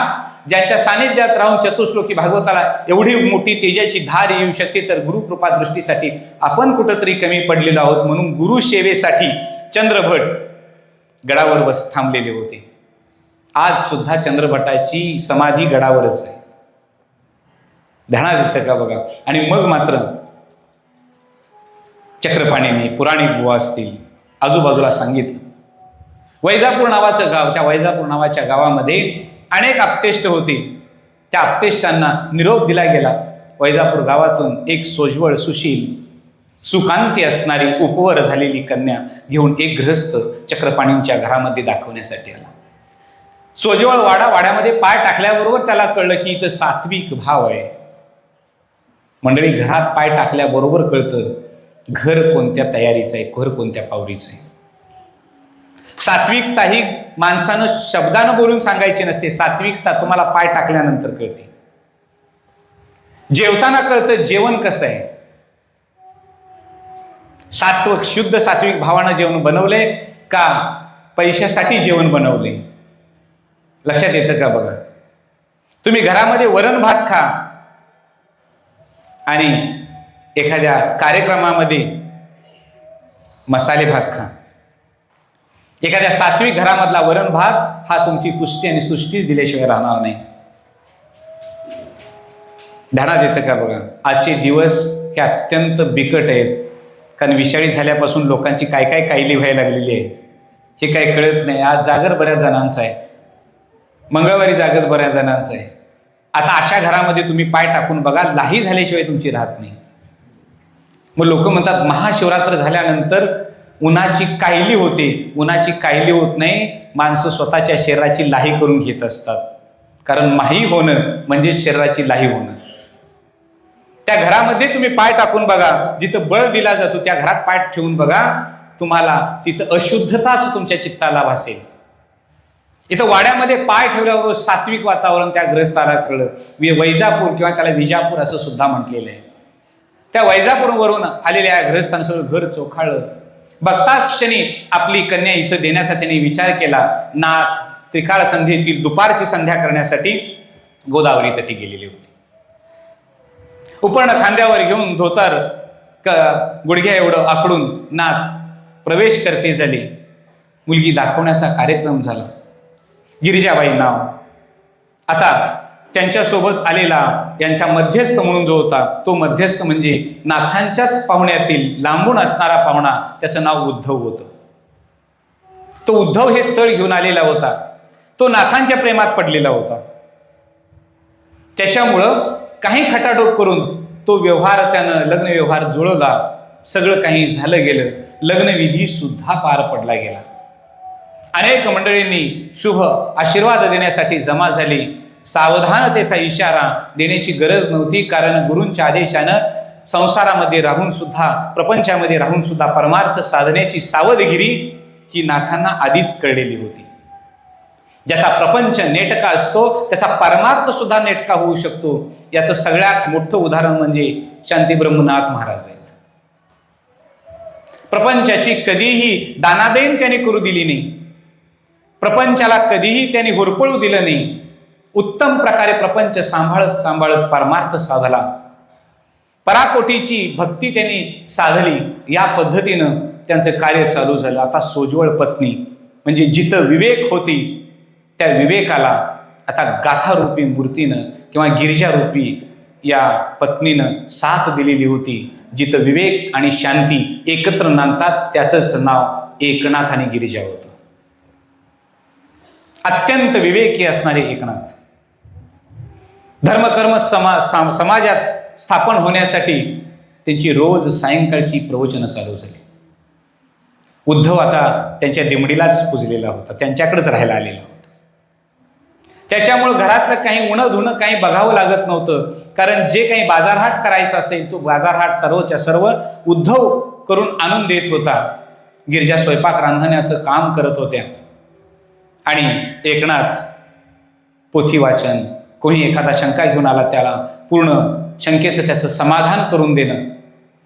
ज्यांच्या सानिध्यात राहून चतुश्लोकी भागवताला एवढी मोठी तेजाची धार येऊ शकते, तर गुरुकृपा दृष्टीसाठी आपण कुठंतरी कमी पडलेलो आहोत. म्हणून गुरु सेवेसाठी चंद्रभट गडावर बस थांबलेले होते. आज सुद्धा चंद्रभटाची समाधी गडावरच आहे. ध्यानात येतं का बघा. आणि मग मात्र चक्रपाणीने पुराणिक बुवा असतील आजूबाजूला सांगितलं. वैजापूर नावाचं गाव, त्या वैजापूर नावाच्या गावामध्ये अनेक आप्तेष्ट होते. त्या आप्तेष्टांना निरोप दिला गेला. वैजापूर गावातून एक सोज्वळ, सुशील, सुकांती असणारी, उपवर झालेली कन्या घेऊन एक गृहस्थ चक्रपाणींच्या घरामध्ये दाखवण्यासाठी आला. सोज्वळ वाड्यामध्ये पाय टाकल्याबरोबर त्याला कळलं की इथं सात्विक भाव आहे. मंडळी, घरात पाय टाकल्याबरोबर कळतं घर कोणत्या तयारीचं आहे, घर कोणत्या पावरीचं आहे. सात्विकता ही माणसानं शब्दानं बोलून सांगायची नसते. सात्विकता तुम्हाला पाय टाकल्यानंतर कळते. जेवताना कळतं जेवण कसं आहे. शुद्ध सात्विक भावानं जेवण बनवलंय का पैशासाठी जेवण बनवले, लक्षात येतं का बघा. तुम्ही घरामध्ये वरण भात खा आणि एखाद्या कार्यक्रमामध्ये मसाले भात खा. एखाद्या सात्विक घरामधला वरण भात हा तुमची पुष्टी आणि सृष्टीच दिल्याशिवाय राहणार नाही. ध्यानात येतं का बघा. आजचे दिवस हे अत्यंत बिकट आहेत. कारण विषारी झाल्यापासून लोकांची काय काय कायली व्हायला लागलेली आहे हे काही कळत नाही. आज जागर बऱ्याच जणांचा आहे, मंगळवारी जागर बऱ्याच जणांचा आहे. आता अशा घरामध्ये तुम्ही पाय टाकून बघा, लाही झाल्याशिवाय तुमची राहत नाही. मग लोक म्हणतात महाशिवरात्र झाल्यानंतर उन्हाची काहिली होते. उन्हाची काहिली होत नाही, माणसं स्वतःच्या शरीराची लाही करून घेत असतात. कारण माही होणं म्हणजे शरीराची लाही होणं. त्या घरामध्ये तुम्ही पाय टाकून बघा, जिथं बळ दिला जातो त्या घरात पाय ठेवून बघा, तुम्हाला तिथं अशुद्धताच तुमच्या चित्ताला भासेल. इथं वाड्यामध्ये पाय ठेवल्यावर सात्विक वातावरण त्या ग्रहस्थाला कळलं. वैजापूर किंवा त्याला विजापूर असं सुद्धा म्हटलेलं आहे. त्या वैजापूरवरून आलेल्या ग्रहस्थांसह घर चोखाळलं. बघताच क्षणी आपली कन्या इथं देण्याचा त्यांनी विचार केला. नाथ त्रिकाळ संध्येतील दुपारची संध्या करण्यासाठी गोदावरी तटी गेलेली होती. उपर्ण खांद्यावर घेऊन धोतर गुडघ्या एवढं आखडून नाथ प्रवेश करते झाले. मुलगी दाखवण्याचा कार्यक्रम झाला. गिरिजाबाई नाव. आता त्यांच्यासोबत आलेला यांच्या मध्यस्थ म्हणून जो होता, तो मध्यस्थ म्हणजे नाथांच्याच पाहुण्यातील लांबून असणारा पाहुणा, त्याचं नाव उद्धव होतं. तो उद्धव हे स्थळ घेऊन आलेला होता. तो नाथांच्या प्रेमात पडलेला होता. त्याच्यामुळं काही खटाटोप करून तो व्यवहार त्यानं लग्न व्यवहार जुळवला. सगळं काही झालं गेलं. लग्नविधी सुद्धा पार पडला गेला. अनेक मंडळींनी शुभ आशीर्वाद देण्यासाठी जमा झाली. सावधानतेचा इशारा देण्याची गरज नव्हती, कारण गुरूंच्या आदेशानं संसारामध्ये राहून सुद्धा, प्रपंचामध्ये राहून सुद्धा परमार्थ साधण्याची सावधगिरी ही नाथांना आधीच कळलेली होती. ज्याचा प्रपंच नेटका असतो त्याचा परमार्थ सुद्धा नेटका होऊ शकतो. याचं सगळ्यात मोठं उदाहरण म्हणजे शांती ब्रह्मनाथ महाराज आहेत. प्रपंचाची कधीही दानादेन त्यांनी करू दिली नाही. प्रपंचाला कधीही त्यांनी होरपळू दिलं नाही. उत्तम प्रकारे प्रपंच सांभाळत सांभाळत परमार्थ साधला. पराकोटीची भक्ती त्यांनी साधली. या पद्धतीनं त्यांचं कार्य चालू झालं. आता सोज्वळ पत्नी म्हणजे जिथं विवेक होती त्या विवेकाला आता गाथारूपी मूर्तीनं किंवा गिरिजारूपी या पत्नीनं साथ दिलेली होती. जिथं विवेक आणि शांती एकत्र नांदतात त्याचंच नाव एकनाथ आणि गिरिजा होतं. अत्यंत विवेकी असणारे एकनाथ धर्मकर्म समाजात स्थापन होण्यासाठी त्यांची रोज सायंकाळची प्रवचनं चालू झाली. उद्धव आता त्यांच्या दिमडीलाच पुजलेला होता, त्यांच्याकडेच राहायला आलेला होता. त्याच्यामुळे घरातलं काही उणं धुणं काही बघावं लागत नव्हतं. कारण जे काही बाजारहाट करायचं असेल तो बाजारहाट सर्वच्या सर्व उद्धव करून आणून देत होता. गिरिजा स्वयंपाक रांधण्याचं काम करत होत्या आणि एकनाथ पोथी वाचन, कोणी एखादा शंका घेऊन आला त्याला पूर्ण शंकेचं त्याचं समाधान करून देणं,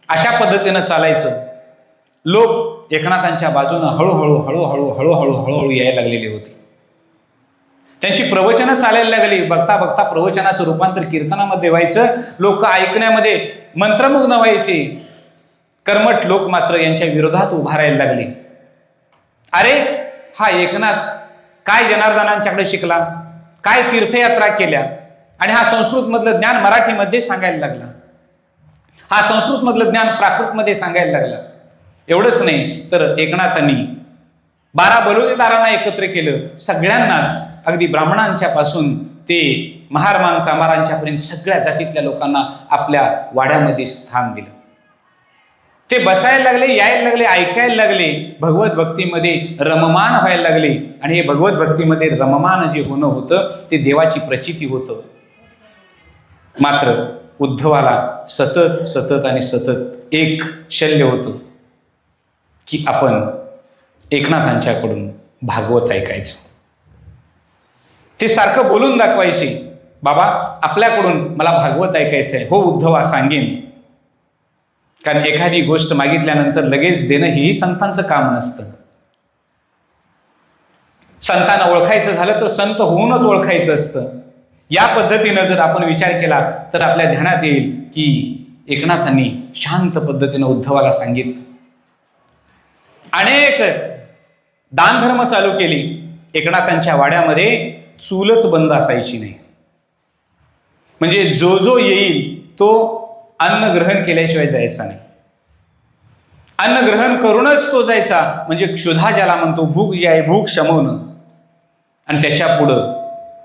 अशा पद्धतीनं चालायचं. लोक एकनाथांच्या बाजूनं हळूहळू हळूहळू हळूहळू हळूहळू यायला लागलेली होती. त्यांची प्रवचनं चालायला लागली. बघता बघता प्रवचनाचं रूपांतर कीर्तनामध्ये व्हायचं. लोक ऐकण्यामध्ये मंत्रमुग्ध व्हायचे. कर्मठ लोक मात्र यांच्या विरोधात उभा राहायला लागले. अरे हा एकनाथ काय जनार्दनांच्याकडे शिकला, काय तीर्थयात्रा केल्या आणि हा संस्कृत मधलं ज्ञान मराठीमध्ये सांगायला लागला. हा संस्कृत मधलं ज्ञान प्राकृतमध्ये सांगायला लागला. एवढंच नाही तर एकनाथांनी 12 बलुतेदारांना एकत्र केलं. सगळ्यांनाच, अगदी ब्राह्मणांच्या पासून ते महारमान चांबारांच्या पर्यंत सगळ्या जातीतल्या लोकांना आपल्या वाड्यामध्ये स्थान दिलं. ते बसायला लागले, यायला लागले, ऐकायला लागले, भगवत भक्तीमध्ये रममान व्हायला लागले. आणि हे भगवत भक्तीमध्ये रममान जे होणं होतं ते देवाची प्रचिती होतं. मात्र उद्धवाला सतत सतत आणि सतत एक शल्य होतं की आपण एकनाथांच्याकडून भागवत ऐकायचं. ते सारखं बोलून दाखवायचे, बाबा आपल्याकडून मला भागवत ऐकायचं आहे. हो उद्धवा सांगेन. कारण एखादी गोष्ट मागितल्यानंतर लगेच देणं हेही संतांचं काम नसतं. संतांना ओळखायचं झालं तर संत होऊनच ओळखायचं असतं. या पद्धतीनं जर आपण विचार केला तर आपल्या ध्यानात येईल की एकनाथांनी शांत पद्धतीनं उद्धवाला सांगितलं. अनेक दानधर्म चालू केली. एकनाथांच्या वाड्यामध्ये चूलच बंद असायची नाही. म्हणजे जो जो येईल तो अन्न ग्रहण केल्याशिवाय जायचा नाही. अन्न ग्रहण करूनच तो जायचा. म्हणजे क्षुधा ज्याला म्हणतो, भूक जी आहे, भूक शमवणं. आणि त्याच्या पुढं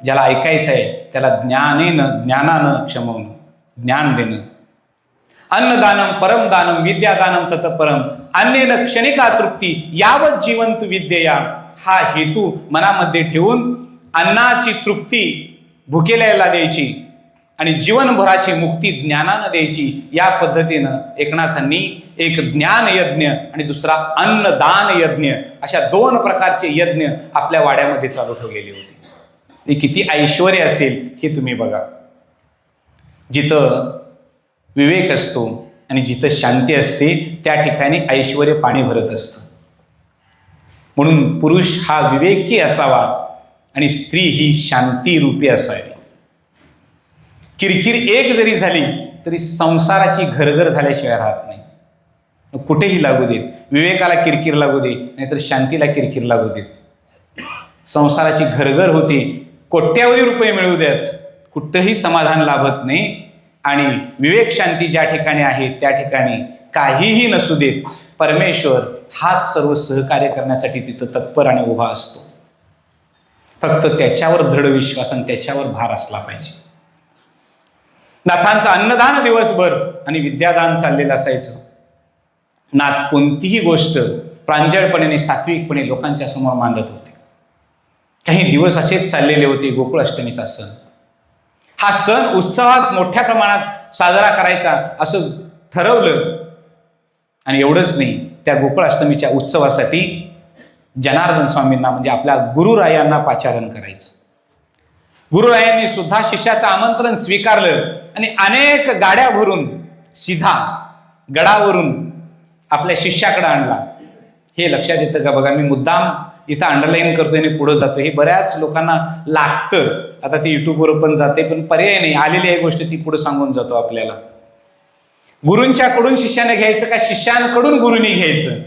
ज्याला ऐकायचं आहे त्याला ज्ञानानं क्षमवणं, ज्ञान देणं. अन्नदानम परमदानम विद्यादानम तत परम अन्येन क्षणिका तृप्ती यावत जीवंतु विद्येया, हा हेतू मनामध्ये ठेवून अन्नाची तृप्ती भुकेल्याला द्यायची आणि जीवनभराची मुक्ती ज्ञानानं द्यायची, या पद्धतीनं एकनाथांनी एक ज्ञान यज्ञ आणि दुसरा अन्नदान यज्ञ अशा 2 प्रकारचे यज्ञ आपल्या वाड्यामध्ये चालू ठेवलेले होते. किती ऐश्वर्य असेल हे तुम्ही बघा. जिथं विवेक असतो आणि जिथं शांती असते त्या ठिकाणी ऐश्वर्य पाणी भरत असतं. म्हणून पुरुष हा विवेकी असावा आणि स्त्री ही शांती रूपी असावी. किरकिर एक जरी झाली तरी संसाराची घरघर झाल्याशिवाय राहत नाही. कुठेही लागू देत, विवेकाला किरकिर लागू दे नाहीतर शांतीला किरकिर लागू देत, संसाराची घरघर होते. कोट्यावधी रुपये मिळवू द्यात, कुठंही समाधान लाभत नाही. आणि विवेक शांती ज्या ठिकाणी आहे त्या ठिकाणी काहीही नसू देत, परमेश्वर हाच सर्व सहकार्य करण्यासाठी तिथं तत्पर आणि उभा असतो. फक्त त्याच्यावर दृढ विश्वास आणि त्याच्यावर भार असला पाहिजे. नाथांचं अन्नदान दिवसभर आणि विद्यादान चाललेलं असायचं. नाथ कोणतीही गोष्ट प्रांजळपणे आणि सात्विकपणे लोकांच्या समोर मांडत होते. काही दिवस असेच चाललेले होते. गोकुळ अष्टमीचा सण, हा सण उत्सवात मोठ्या प्रमाणात साजरा करायचा असं ठरवलं. आणि एवढंच नाही, त्या गोकुळ अष्टमीच्या उत्सवासाठी जनार्दन स्वामींना म्हणजे आपल्या गुरुरायांना पाचारण करायचं. गुरुरायांनी सुद्धा शिष्याचं आमंत्रण स्वीकारलं आणि अनेक गाड्या भरून सीधा गडावरून आपल्या शिष्याकडे आणला. हे लक्षात येतं का बघा, मी मुद्दाम इथं अंडरलाईन करतोय आणि पुढे जातो. हे बऱ्याच लोकांना लागतं. आता ते युट्यूबवर पण जाते, पण पर्याय नाही, आलेली आहे गोष्ट ती पुढे सांगून जातो आपल्याला. गुरूंच्याकडून शिष्याने घ्यायचं का शिष्यांकडून गुरुनी घ्यायचं,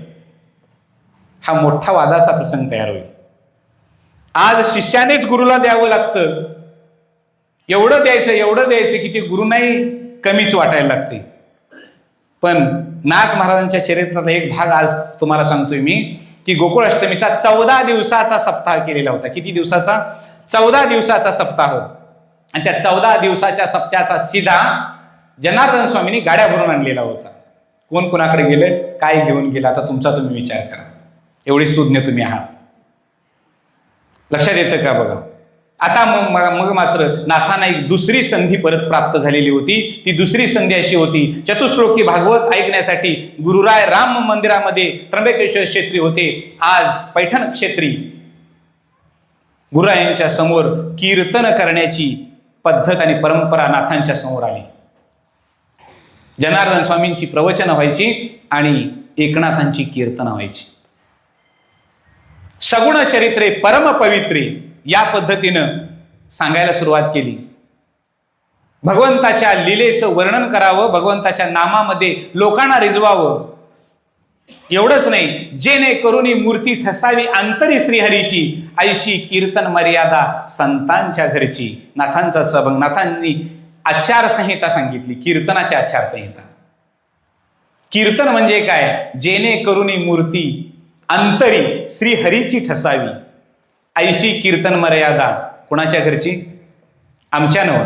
हा मोठा वादाचा प्रसंग तयार होईल. आज शिष्यानेच गुरुला द्यावं लागतं. एवढं द्यायचं की ते गुरुनाही कमीच वाटायला लागते. पण नाथ महाराजांच्या चरित्राचा एक भाग आज तुम्हाला सांगतोय मी, की गोकुळ अष्टमीचा 14 दिवसाचा सप्ताह केलेला होता. किती दिवसाचा? 14 दिवसाचा सप्ताह. आणि त्या 14 दिवसाच्या सप्त्याचा सीधा जनार्दन स्वामींनी गाड्या भरून आणलेला होता. कोण कोणाकडे गेले, काय घेऊन गेला, आता तुमचा तुम्ही विचार करा. एवढी सुज्ञ तुम्ही आहात. लक्षात येतं का बघा. आता मग मात्र नाथांना एक दुसरी संधी परत प्राप्त झालेली होती. ती दुसरी संधी अशी होती, चतुश्लोकी भागवत ऐकण्यासाठी गुरुराय राम मंदिरामध्ये त्र्यंबकेश्वर क्षेत्री होते. आज पैठण क्षेत्री गुरुरायांच्या समोर कीर्तन करण्याची पद्धत आणि परंपरा नाथांच्या समोर आली. जनार्दन स्वामींची प्रवचनं व्हायची आणि एकनाथांची कीर्तनं व्हायची. सगुण चरित्रे परम पवित्रे या पद्धतीनं सांगायला सुरुवात केली. भगवंताच्या लीलेचं वर्णन करावं, भगवंताच्या नामामध्ये लोकांना रिजवावं. एवढंच नाही, जेणे करुणी मूर्ती ठसावी अंतरी श्रीहरीची, ऐशी कीर्तन मर्यादा संतांच्या घरची. नाथांचा सबंग, नाथांनी आचारसंहिता सांगितली, कीर्तनाची आचारसंहिता. कीर्तन म्हणजे काय? जेणे करुणी मूर्ती अंतरी श्रीहरीची ठसावी, ऐशी कीर्तन मर्यादा. कोणाच्या घरची? आमच्या नव,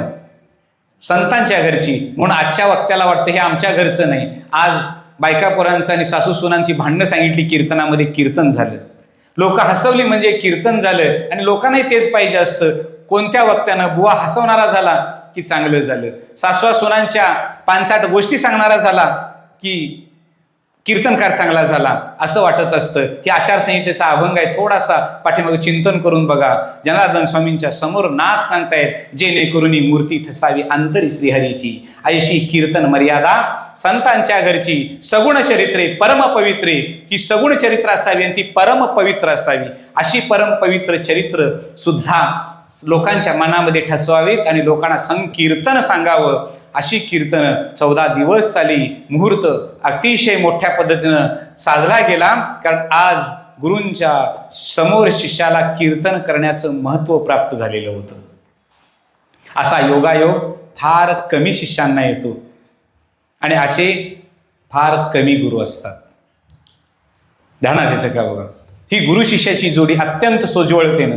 संतांच्या घरची. म्हणून आजच्या वक्त्याला वाटतं हे आमच्या घरचं नाही. आज बायका पोरांचं आणि सासू सुनांची भांडणं सांगितली, कीर्तनामध्ये कीर्तन झालं. लोक हसवली म्हणजे कीर्तन झालं. आणि लोकांनाही तेच पाहिजे असतं. कोणत्या वक्त्यानं बुवा हसवणारा झाला की चांगलं झालं, सासवा सुनांच्या 5-8 गोष्टी सांगणारा झाला की कीर्तनकार चांगला झाला, असं वाटत असतं. ही आचारसंहितेचा अभंग आहे. थोडासा पाठीमागे चिंतन करून बघा. जनार्दन स्वामींच्या समोर नाथ सांगतायत, जेणे करुणी मूर्ती ठसावी अंतरी श्रीहरीची, ऐशी कीर्तन मर्यादा संतांच्या घरची. सगुण चरित्रे परम पवित्रे, ही सगुण चरित्र असावी आणि ती परम पवित्र असावी. अशी परम पवित्र चरित्र सुद्धा लोकांच्या मनामध्ये ठसवावीत आणि लोकांना संकीर्तन सांगावं. अशी कीर्तन 14 दिवस चाली. मुहूर्त अतिशय मोठ्या पद्धतीनं साजरा गेला. कारण आज गुरूंच्या समोर शिष्याला कीर्तन करण्याचं महत्त्व प्राप्त झालेलं होतं. असा योगायोग फार कमी शिष्यांना येतो आणि असे फार कमी गुरु असतात. ध्यानात येतं का बघा. ही गुरु शिष्याची जोडी अत्यंत सोज्वळतेनं,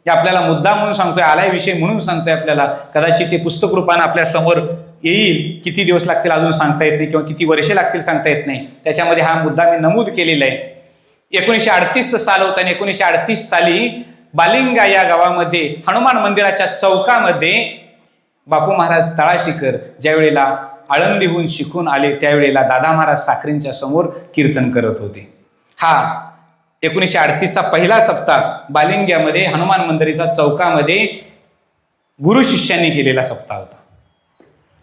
हे आपल्याला मुद्दा म्हणून सांगतोय, आलाय विषय म्हणून सांगतोय आपल्याला. कदाचित ते पुस्तक रूपानं आपल्या समोर येईल, किती दिवस लागतील अजून सांगता येत नाही, किंवा किती वर्षे लागतील सांगता येत नाही. त्याच्यामध्ये हा मुद्दा मी नमूद केलेला आहे. 1938 साल होता आणि 1938 साली बालिंगा या गावामध्ये हनुमान मंदिराच्या चौकामध्ये बापू महाराज तळाशीकर ज्या वेळेला आळंदीहून शिकून आले त्यावेळेला दादा महाराज साखरेंच्या समोर कीर्तन करत होते. हा 1938चा पहिला सप्ताह बालिंग्यामध्ये हनुमान मंदिराच्या चौकामध्ये गुरु शिष्यांनी केलेला सप्ताह होता.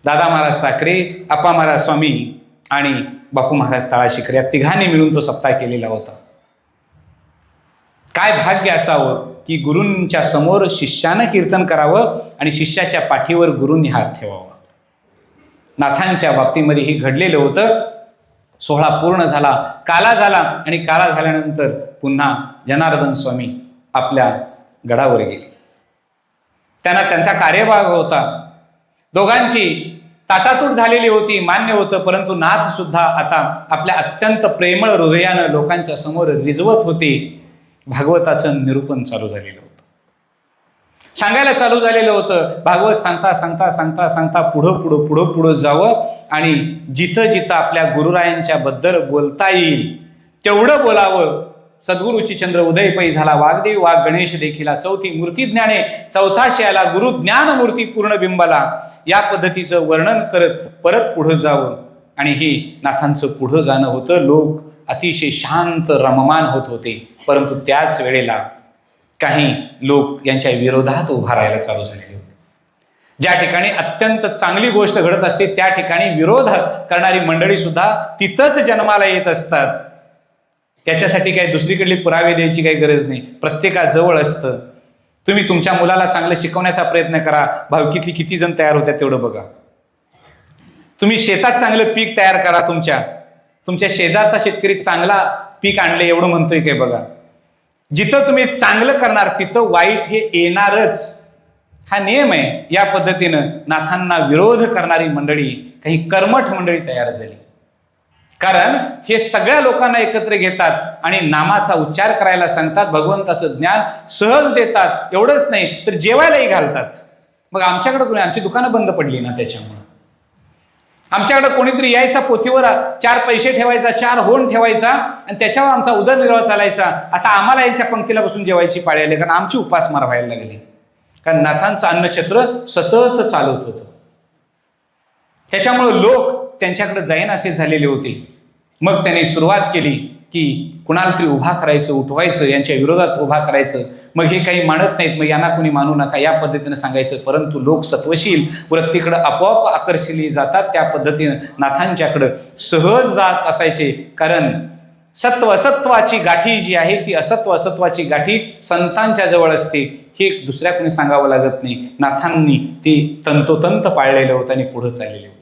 दादा महाराज साखरे, आप्पा महाराज स्वामी आणि बापू महाराज तळाशीकर या तिघांनी मिळून तो सप्ताह केलेला होता. काय भाग्य असावं की गुरूंच्या समोर शिष्यानं कीर्तन करावं आणि शिष्याच्या पाठीवर गुरूंनी हात ठेवावा. नाथांच्या बाबतीमध्ये हे घडलेलं होतं. सोहळा पूर्ण झाला, काला झाला आणि काला झाल्यानंतर पुन्हा जनार्दन स्वामी आपल्या गडावर गेले. त्यांना त्यांचा कार्यभाग होता. दोघांची ताटातूट झालेली होती, मान्य होतं, परंतु नाथ सुद्धा आता आपल्या अत्यंत प्रेमळ हृदयानं लोकांच्या समोर रिजवत होते. भागवताचं निरूपण चालू झालेलं होतं, सांगायला चालू झालेलं होतं. भागवत सांगता सांगता सांगता सांगता पुढं जावं आणि जिथं जिथं आपल्या गुरुरायांच्या बद्दल बोलता येईल तेवढं बोलावं. सद्गुरूची चंद्र उदय पै झाला, वाग्देव वाघ गणेश देखिला, चौथी मूर्ती ज्ञाने चौथा शयाला, गुरु ज्ञान मूर्ती पूर्ण बिंबाला, या पद्धतीचं वर्णन करत परत पुढं जावं. आणि हे नाथांचं पुढं जाणं होतं. लोक अतिशय शांत रममान होत होते, परंतु त्याच वेळेला काही लोक यांच्या विरोधात उभा राहायला चालू झालेले होते. ज्या ठिकाणी अत्यंत चांगली गोष्ट घडत असते त्या ठिकाणी विरोध करणारी मंडळी सुद्धा तिथंच जन्माला येत असतात. त्याच्यासाठी काही दुसरीकडले पुरावे द्यायची काही गरज नाही, प्रत्येकाजवळ असतं. तुम्ही तुमच्या मुलाला चांगलं शिकवण्याचा प्रयत्न करा, भावकीतली किती जण तयार होतात तेवढं बघा. तुम्ही शेतात चांगलं पीक तयार करा, तुमच्या शेजारचा शेतकरी चांगला पीक आणले एवढं म्हणतोय काय बघा. जिथं तुम्ही चांगलं करणार तिथं वाईट हे येणारच, हा नियम आहे. या पद्धतीनं नाथांना विरोध करणारी मंडळी, काही कर्मठ मंडळी तयार झाली. कारण हे सगळ्या लोकांना एकत्र घेतात आणि नामाचा उच्चार करायला सांगतात, भगवंताचं ज्ञान सहज देतात. एवढंच नाही तर जेवायलाही घालतात. मग आमच्याकडे कोणी, आमची दुकानं बंद पडली ना, त्याच्यामुळे आमच्याकडे कोणीतरी यायचा, पोथीवर 4 पैसे ठेवायचा, 4 होन ठेवायचा आणि त्याच्यावर आमचा उदरनिर्वाह चालायचा. आता आम्हाला यांच्या पंक्तीला बसून जेवायची पाळी आली, कारण आमची उपासमार व्हायला लागली. कारण नाथांचं अन्नछत्र सतत चालत होतं. त्याच्यामुळे लोक त्यांच्याकडे जाईन असे झालेले होते. मग त्यांनी सुरुवात केली की कुणाला तरी उभा करायचं, उठवायचं, यांच्या विरोधात उभा करायचं. मग हे काही मानत नाहीत, मग यांना कुणी मानू नका, या पद्धतीनं सांगायचं. परंतु लोक सत्वशील वृत्तीकडे आपोआप आकर्षिली जातात. त्या पद्धतीनं नाथांच्याकडं सहज जात असायचे. कारण सत्व असत्वाची गाठी जी आहे ती असत्व असत्वाची गाठी संतांच्या जवळ असते, हे दुसऱ्या कोणी सांगावं लागत नाही. नाथांनी ती तंतोतंत पाळलेलं होतं आणि पुढे चाललेले होते.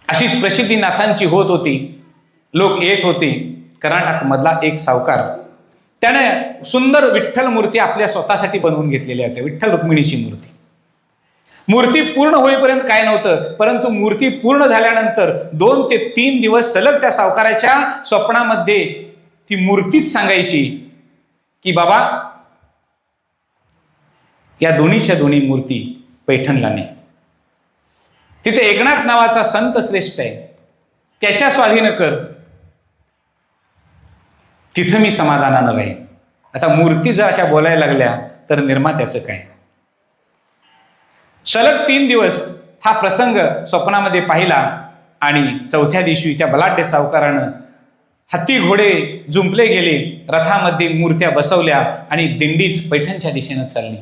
अशीच प्रसिद्धी नाथांची होत होती. लोक येत होते. कर्नाटक मधला एक सावकार, त्याने सुंदर विठ्ठल मूर्ती आपल्या स्वतःसाठी बनवून घेतलेल्या होत्या. विठ्ठल रुक्मिणीची मूर्ती पूर्ण होईपर्यंत काय नव्हतं, परंतु मूर्ती पूर्ण झाल्यानंतर 2 ते 3 दिवस सलग त्या सावकाराच्या स्वप्नामध्ये ती मूर्तीच सांगायची की बाबा या दोन्हीच्या दोन्ही मूर्ती पैठणला नाही. तिथे एकनाथ नावाचा संत श्रेष्ठ आहे, त्याच्या स्वाधीन कर, तिथं मी समाधानानं राहीन. आता मूर्ती जर अशा बोलायला लागल्या तर निर्मात्याचं काय. सलग 3 दिवस हा प्रसंग स्वप्नामध्ये पाहिला आणि 4थ्या दिवशी त्या बलाढ्य सावकारानं हत्ती घोडे जुंपले गेले, रथामध्ये मूर्त्या बसवल्या आणि दिंडीच पैठणच्या दिशेनं चालली.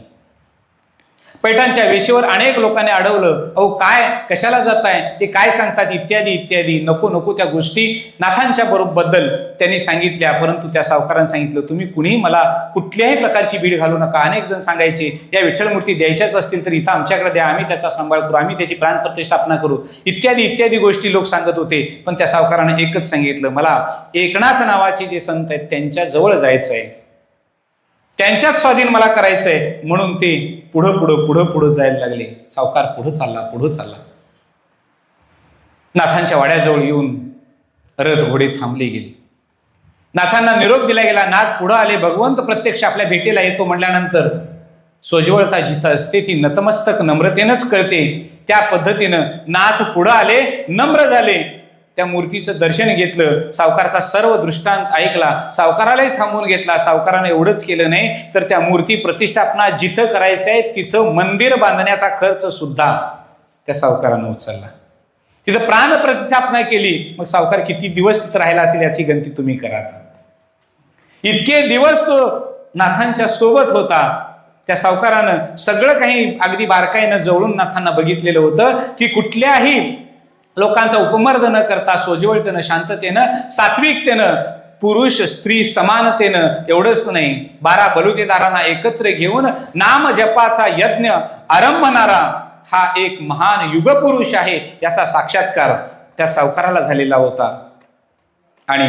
पैठणच्या वेशीवर अनेक लोकांनी अडवलं, अहो काय, कशाला जाताय, ते काय सांगतात, इत्यादी इत्यादी. नको नको त्या गोष्टी नाथांच्या बद्दल त्यांनी सांगितल्या. परंतु त्या सावकारांनी सांगितलं, तुम्ही कुणीही मला कुठल्याही प्रकारची भीड घालू नका. अनेक जण सांगायचे या विठ्ठल मूर्ती द्यायच्याच असतील तर इथं आमच्याकडे द्या, आम्ही त्याचा सांभाळ करू, आम्ही त्याची प्राणप्रतिष्ठापना करू, इत्यादी इत्यादी गोष्टी लोक सांगत होते. पण त्या सावकारानं एकच सांगितलं, मला एकनाथ नावाचे जे संत आहेत त्यांच्या जवळ जायचं आहे, त्यांच्याच स्वाधीन मला करायचंय. म्हणून ते पुढं जायला लागले. सावकार पुढं चालला. नाथांच्या वाड्याजवळ येऊन रथ घोडे थांबले गेले. नाथांना निरोप दिला गेला. नाथ पुढं आले. भगवंत प्रत्यक्ष आपल्या भेटीला येतो म्हटल्यानंतर सोज्वळता जिथं असते ती नतमस्तक नम्रतेनंच कळते. त्या पद्धतीनं नाथ पुढं आले, नम्र झाले, त्या मूर्तीचं दर्शन घेतलं, सावकारचा सर्व दृष्टांत ऐकला, सावकारालाही थांबवून घेतला. सावकाराने एवढंच केलं नाही तर त्या मूर्ती प्रतिष्ठापना जिथं करायचं आहे तिथं मंदिर बांधण्याचा खर्च सुद्धा त्या सावकारानं उचलला. तिथं प्राण प्रतिष्ठापना केली. मग सावकार किती दिवस तिथं राहिला असेल याची गणती तुम्ही करा. इतके दिवस तो नाथांच्या सोबत होता. त्या सावकारानं सगळं काही अगदी बारकाईनं जवळून नाथांना बघितलेलं होतं की कुठल्याही लोकांचा उपमर्द न करता सोज्वळतेनं, शांततेनं, सात्विकतेनं, पुरुष स्त्री समानतेनं, एवढंच नाही 12 बलुतेदारांना एकत्र घेऊन नाम जपाचा यज्ञ आरंभणारा हा एक महान युगपुरुष आहे याचा साक्षात्कार त्या सावकाराला झालेला होता. आणि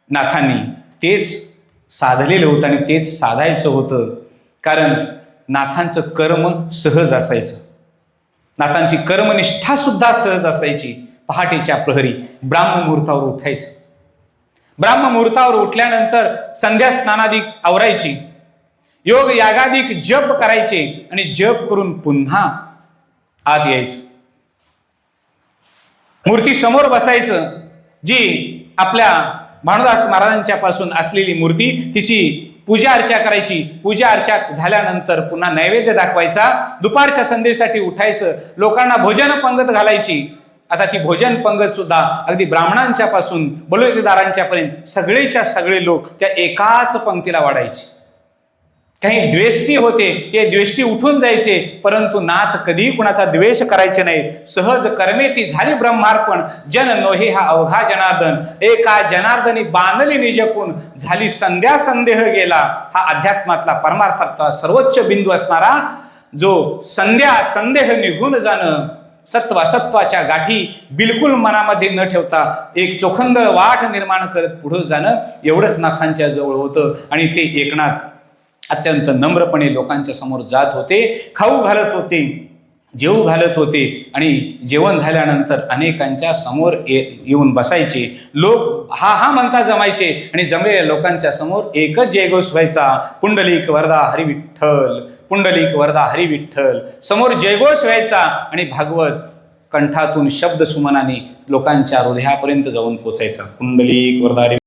नाथांनी तेच साधलेलं होतं आणि तेच साधायचं होतं. कारण नाथांचं कर्म सहज असायचं, नाथांची कर्मनिष्ठा सुद्धा सहज असायची. पहाटेच्या प्रहरी ब्राह्ममुहूर्तावर उठायचं, ब्राह्ममुहूर्तावर उठल्यानंतर संध्या स्नानादिक आवरायची, योग यागादिक जप करायचे आणि जप करून पुन्हा आत यायचं. मूर्ती समोर बसायचं. जी आपल्या भानुदास महाराजांच्या पासून असलेली मूर्ती, तिची पूजा अर्चा करायची. पूजा अर्चा झाल्यानंतर पुन्हा नैवेद्य दाखवायचा. दुपारच्या संध्येसाठी उठायचं, लोकांना भोजन पंगत घालायची. आता ती भोजन पंगत सुद्धा अगदी ब्राह्मणांच्या पासून बलुतेदारांच्या पर्यंत सगळेच्या सगळे लोक त्या एकाच पंक्तीला वाढायचे. काही द्वेष्टी होते, ते द्वेष्टी उठून जायचे, परंतु नाथ कधी कुणाचा द्वेष करायचे नाही. सहज कर्मे ती झाली ब्रह्मार्पण, जन नोहे हा अवघा जनार्दन, एका जनार्दनी बांधली निजकून, झाली संध्या संदेह गेला. हा अध्यात्मातला परमार्थातला सर्वोच्च बिंदू असणारा जो संध्या संदेह निघून जाणं, सत्व असत्वाच्या गाठी बिलकुल मनामध्ये न ठेवता एक चोखंदळ वाट निर्माण करत पुढे जाणं, एवढंच नाथांच्या जवळ होतं. आणि ते एकनाथ अत्यंत नम्रपणे लोकांच्या समोर जात होते, खाऊ घालत होते, जेवू घालत होते आणि जेवण झाल्यानंतर अनेकांच्या समोर येऊन बसायचे. लोक हा हा म्हणता जमायचे आणि जमलेल्या लोकांच्या समोर एकच जयघोष व्हायचा, पुंडलिक वरदा हरी विठ्ठल, पुंडलिक वरदा हरी विठ्ठल. समोर जयघोष व्हायचा आणि भागवत कंठातून शब्द सुमनाने लोकांच्या हृदयापर्यंत जाऊन पोचायचा. पुंडलिक वरदा हरी